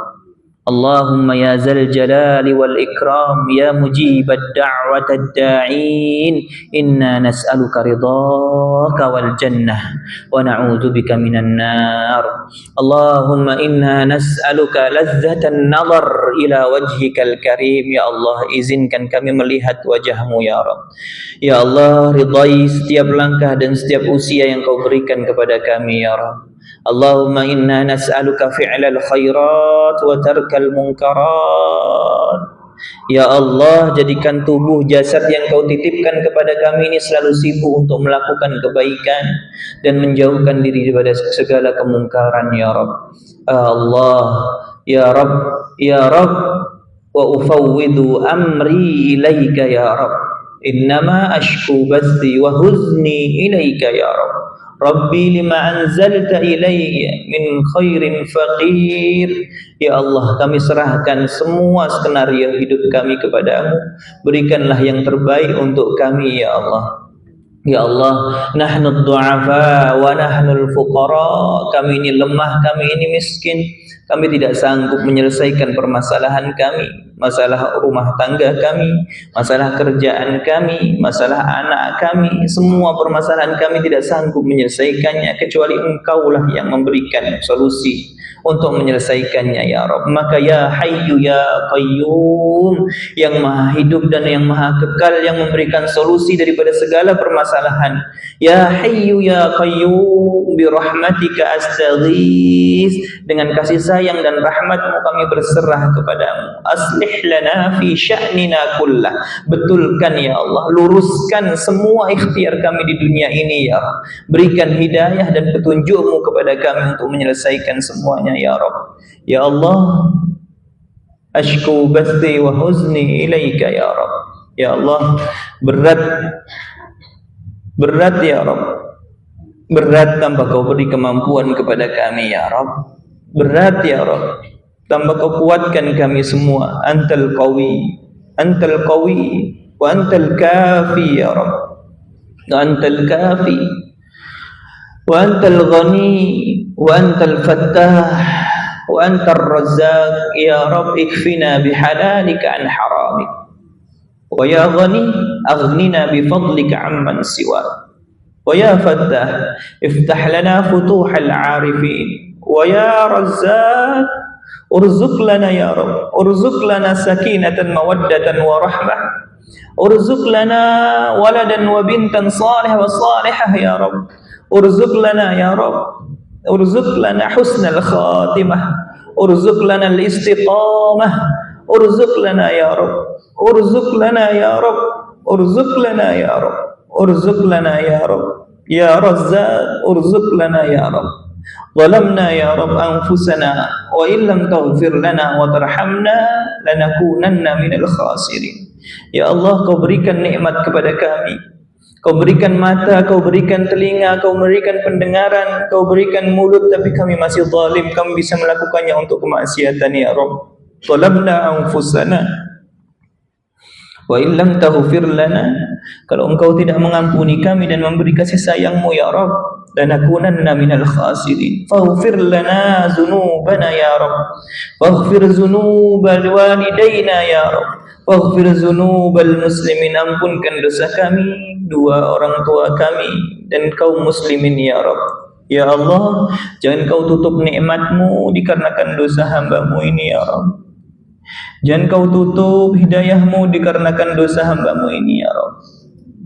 Allahumma ya zal jalali wal ikram, ya mujibad da'watad da'in, inna nas'aluka ridhaka wal jannah wa na'udzubika minan nar. Allahumma inna nas'aluka lazzatan nazar ila wajhikal karim. Ya Allah, izinkan kami melihat wajah-Mu ya Rabb. Ya Allah, ridai setiap langkah dan setiap usia yang Kau berikan kepada kami ya Rabb. Allahumma inna nas'aluka fi'lal khairat wa tarkal munkarat. Ya Allah, jadikan tubuh jasad yang Kau titipkan kepada kami ini selalu sibuk untuk melakukan kebaikan dan menjauhkan diri daripada segala kemungkaran ya Rabb. Allah, ya Rabb, ya Rabb, wa ufawwidu amri ilaika ya Rabb. Innama ashku bathi wa huzni ilaika ya Rabb. Rabbi lima anzalta ilayya min khairin faqir. Ya Allah, kami serahkan semua skenario hidup kami kepadamu. Berikanlah yang terbaik untuk kami ya Allah. Ya Allah, nahnu du'afa wa nahnu al-fuqara. Kami ini lemah, kami ini miskin. Kami tidak sanggup menyelesaikan permasalahan kami. masalah rumah tangga kami, masalah kerjaan kami, masalah anak kami, semua permasalahan kami tidak sanggup menyelesaikannya kecuali Engkaulah yang memberikan solusi untuk menyelesaikannya ya Rabb. Maka ya Hayyu ya Qayyum, yang maha hidup dan yang maha kekal, yang memberikan solusi daripada segala permasalahan, ya Hayyu ya Qayyum, bi rahmatika astaghis, dengan kasih sayang dan rahmat-Mu kami berserah kepadamu. Aslih lana fi sya'nina kullah, betulkan ya Allah, luruskan semua ikhtiar kami di dunia ini ya Rabb. Berikan hidayah dan petunjuk-Mu kepada kami untuk menyelesaikan semuanya ya Rabb. Ya Allah, ashku bathi wa huzni ilaika ya Rabb. Ya Allah, berat ya Rabb, berat tanpa Kau beri kemampuan kepada kami ya Rabb. Berat ya Rabb, tanpa Kau kuatkan kami semua. Antal qawi wa antal kafi ya Rabb. Antal kafi wa antal ghani wa antal fattah wa antar razzaq ya Rabb. Ikfina bihalalika an haramik, wa ya ghani aghnina bifadlika amman siwak, wa ya fattah iftah lana futuhal arifin, wa ya razzaq urzuq lana ya Rabb, urzuq lana sakinatan mawaddatan wa rahmah, urzuq lana waladan wa bintan salih wa salihah ya Rabb, urzuq lana ya Rabb, urzuq lana husnal khatimah, urzuq lana al-istiqamah, urzuq lana ya Rabb, urzuq lana ya Rabb, urzuq lana ya Rabb, urzuq lana ya Rabb, ya Razzaq urzuq lana ya Rabb. Zalamna ya Rabb anfusana wa illam taghfir lana wa tarhamna lanakunanna minal khasirin. Ya Allah, Kau berikan nikmat kepada kami, Kau berikan mata, Kau berikan telinga, Kau berikan pendengaran, Kau berikan mulut, tapi kami masih zalim, kami bisa melakukannya untuk kemaksiatan ya Rabb. Zalamna anfusana wa illam taghfir lana, kalau Engkau tidak mengampuni kami dan memberi kasih sayang-Mu ya Rabb, lanakunanna minal khasirin. Faghfir lana dzunubana ya Rabb, faghfir dzunubal walidayna ya Rabb, faghfir dzunubal muslimin, ampunkan dosa kami, dua orang tua kami dan kaum muslimin ya Rabb. Ya Allah, jangan Kau tutup nikmat-Mu dikarenakan dosa hamba-Mu ini ya Rabb. Jangan Kau tutup hidayah-Mu dikarenakan dosa hamba-Mu ini ya Rabb.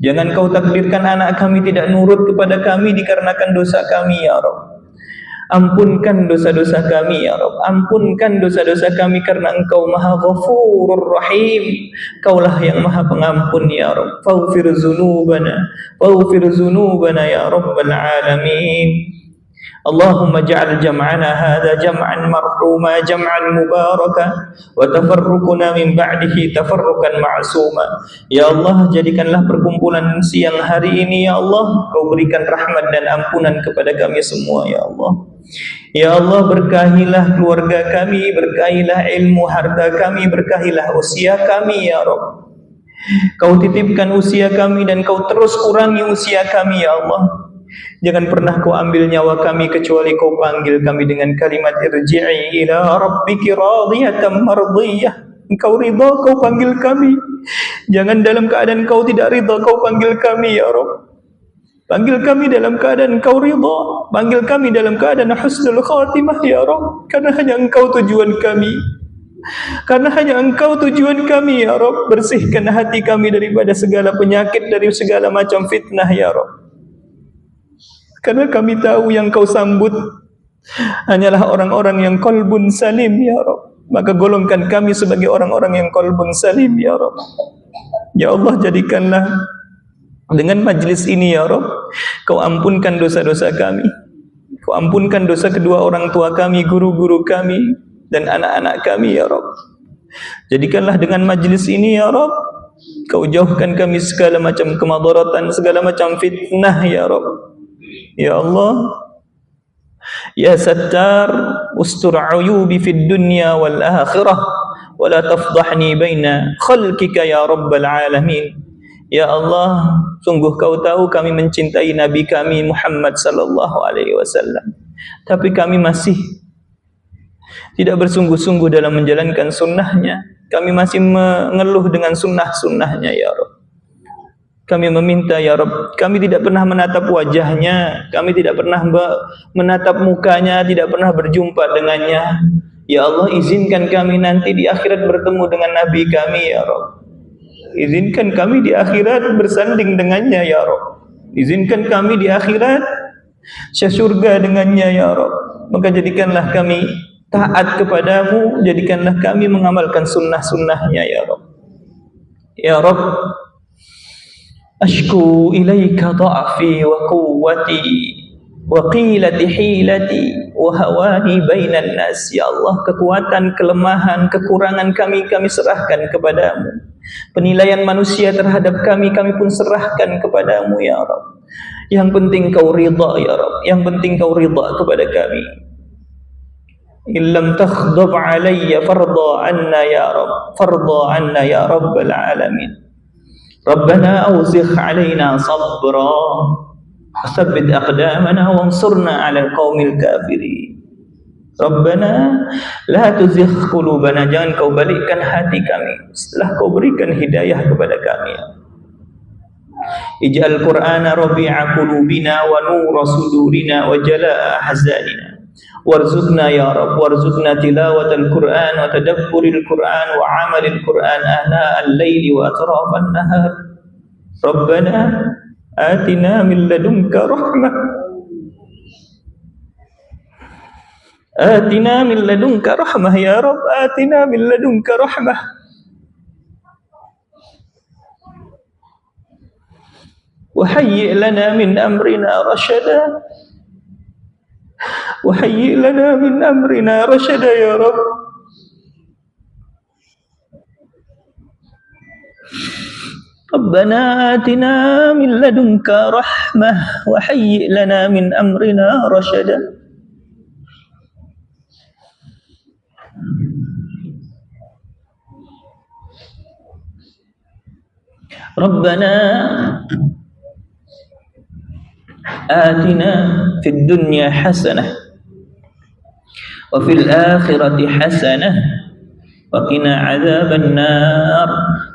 Jangan Kau takdirkan anak kami tidak nurut kepada kami dikarenakan dosa kami ya Rabb. Ampunkan dosa-dosa kami ya Rabb. Ampunkan dosa-dosa kami karena Engkau Maha Ghafurur Rahim. Kaulah yang Maha Pengampun ya Rabb. Faghfir dzunubana ya Rabbal Alamin. Allahumma ja'al jam'ana hadha jam'an marhuma jam'an mubaraka wa tafarruquna min ba'dihi tafarruqan ma'suma. Ya Allah, jadikanlah perkumpulan siang hari ini ya Allah, Kau berikan rahmat dan ampunan kepada kami semua ya Allah. Ya Allah, berkahilah keluarga kami, berkahilah ilmu harta kami, berkahilah usia kami ya Rabb. Kau titipkan usia kami dan Kau terus kurangi usia kami ya Allah. Jangan pernah Kau ambil nyawa kami kecuali Kau panggil kami dengan kalimat irji'i ila rabbiki radiyatan mardiyah. Engkau ridha, Kau panggil kami. Jangan dalam keadaan Kau tidak ridha, Kau panggil kami ya Rabb. Panggil kami dalam keadaan Kau ridha, panggil kami dalam keadaan husnul khatimah ya Rabb. Karena hanya Engkau tujuan kami, karena hanya Engkau tujuan kami ya Rabb. Bersihkan hati kami daripada segala penyakit, dari segala macam fitnah ya Rabb. Karena kami tahu yang Kau sambut hanyalah orang-orang yang qalbun salim ya Rabb. Maka golongkan kami sebagai orang-orang yang qalbun salim ya Rabb. Ya Allah, jadikanlah dengan majlis ini ya Rabb, Kau ampunkan dosa-dosa kami, Kau ampunkan dosa kedua orang tua kami, guru-guru kami dan anak-anak kami ya Rabb. Jadikanlah dengan majlis ini ya Rabb, Kau jauhkan kami segala macam kemadaratan, segala macam fitnah ya Rabb. Ya Allah, Ya Sattar, ustur uyubi fid dunya wal akhirah wa la tafdahni baina khalqika ya Rabbal Alamin. Ya Allah, sungguh Kau tahu kami mencintai Nabi kami Muhammad sallallahu alaihi wasallam, tapi kami masih tidak bersungguh-sungguh dalam menjalankan sunnahnya. Kami masih mengeluh dengan sunnah-sunnahnya ya Rabb. Kami meminta ya Rabb, kami tidak pernah menatap wajahnya, kami tidak pernah menatap mukanya, tidak pernah berjumpa dengannya. Ya Allah, izinkan kami nanti di akhirat bertemu dengan Nabi kami ya Rabb. Izinkan kami di akhirat bersanding dengannya ya Rabb. Izinkan kami di akhirat surga dengannya ya Rabb. Maka jadikanlah kami taat kepadamu, jadikanlah kami mengamalkan sunnah-sunnahnya ya Rabb. Ya Rabb, ashku ilaika dha'fi wa quwwati wa qilati hilati wa hawani bainan nas. Ya Allah, kekuatan, kelemahan, kekurangan kami serahkan kepadamu. Penilaian manusia terhadap kami pun serahkan kepadamu ya Rabb. Yang penting kau ridha ya Rabb, yang penting kau ridha kepada kami. Illam takhdab alayya farda anna ya Rabb, farda anna ya Rabbal alamin. Rabbana awzigh alaina sabra tsabbit aqdamana wansurna 'alal qaumil kafirin. Rabbana la tuzigh qulubana, jangan kau balikkan hati kami setelah kau berikan hidayah kepada kami. Ij'al Qur'ana rabi'a qulubina wa nura sudurina wa jalaa ahzanina. Warzuqna ya Rabb, warzuqna tilawatal Qur'an wa tadabburil Qur'an wa 'amalil Qur'an ana al-laili wa atrafan nahar. Rabbana atina min ladunka rahmah, atina min ladunka rahmah ya Rabb, atina min ladunka rahmah. Wa hayyi' lana min amrina rashada, وهيئ لنا من أمرنا رشدا يا رب. ربنا آتنا من لدنك رحمة وهيئ لنا من أمرنا رشدا. ربنا آتنا في الدنيا حسنة وفي الآخرة حسنة وقنا عذاب النار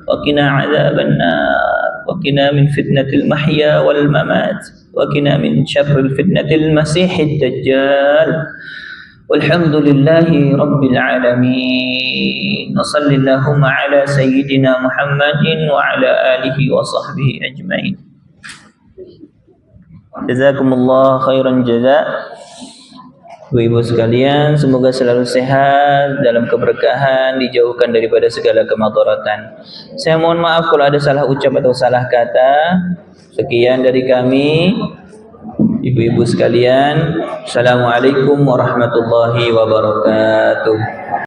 وقنا عذاب النار وقنا من فتنة المحيا والممات وقنا من شر الفتنة المسيح الدجال. والحمد لله رب العالمين. وصل اللهم على سيدنا محمد وعلى آله وصحبه أجمعين. Jazakumullah khairan jaza. Ibu-ibu sekalian, semoga selalu sehat, dalam keberkahan, dijauhkan daripada segala kemadaratan. Saya mohon maaf kalau ada salah ucap atau salah kata. Sekian dari kami, ibu-ibu sekalian. Assalamualaikum warahmatullahi wabarakatuh.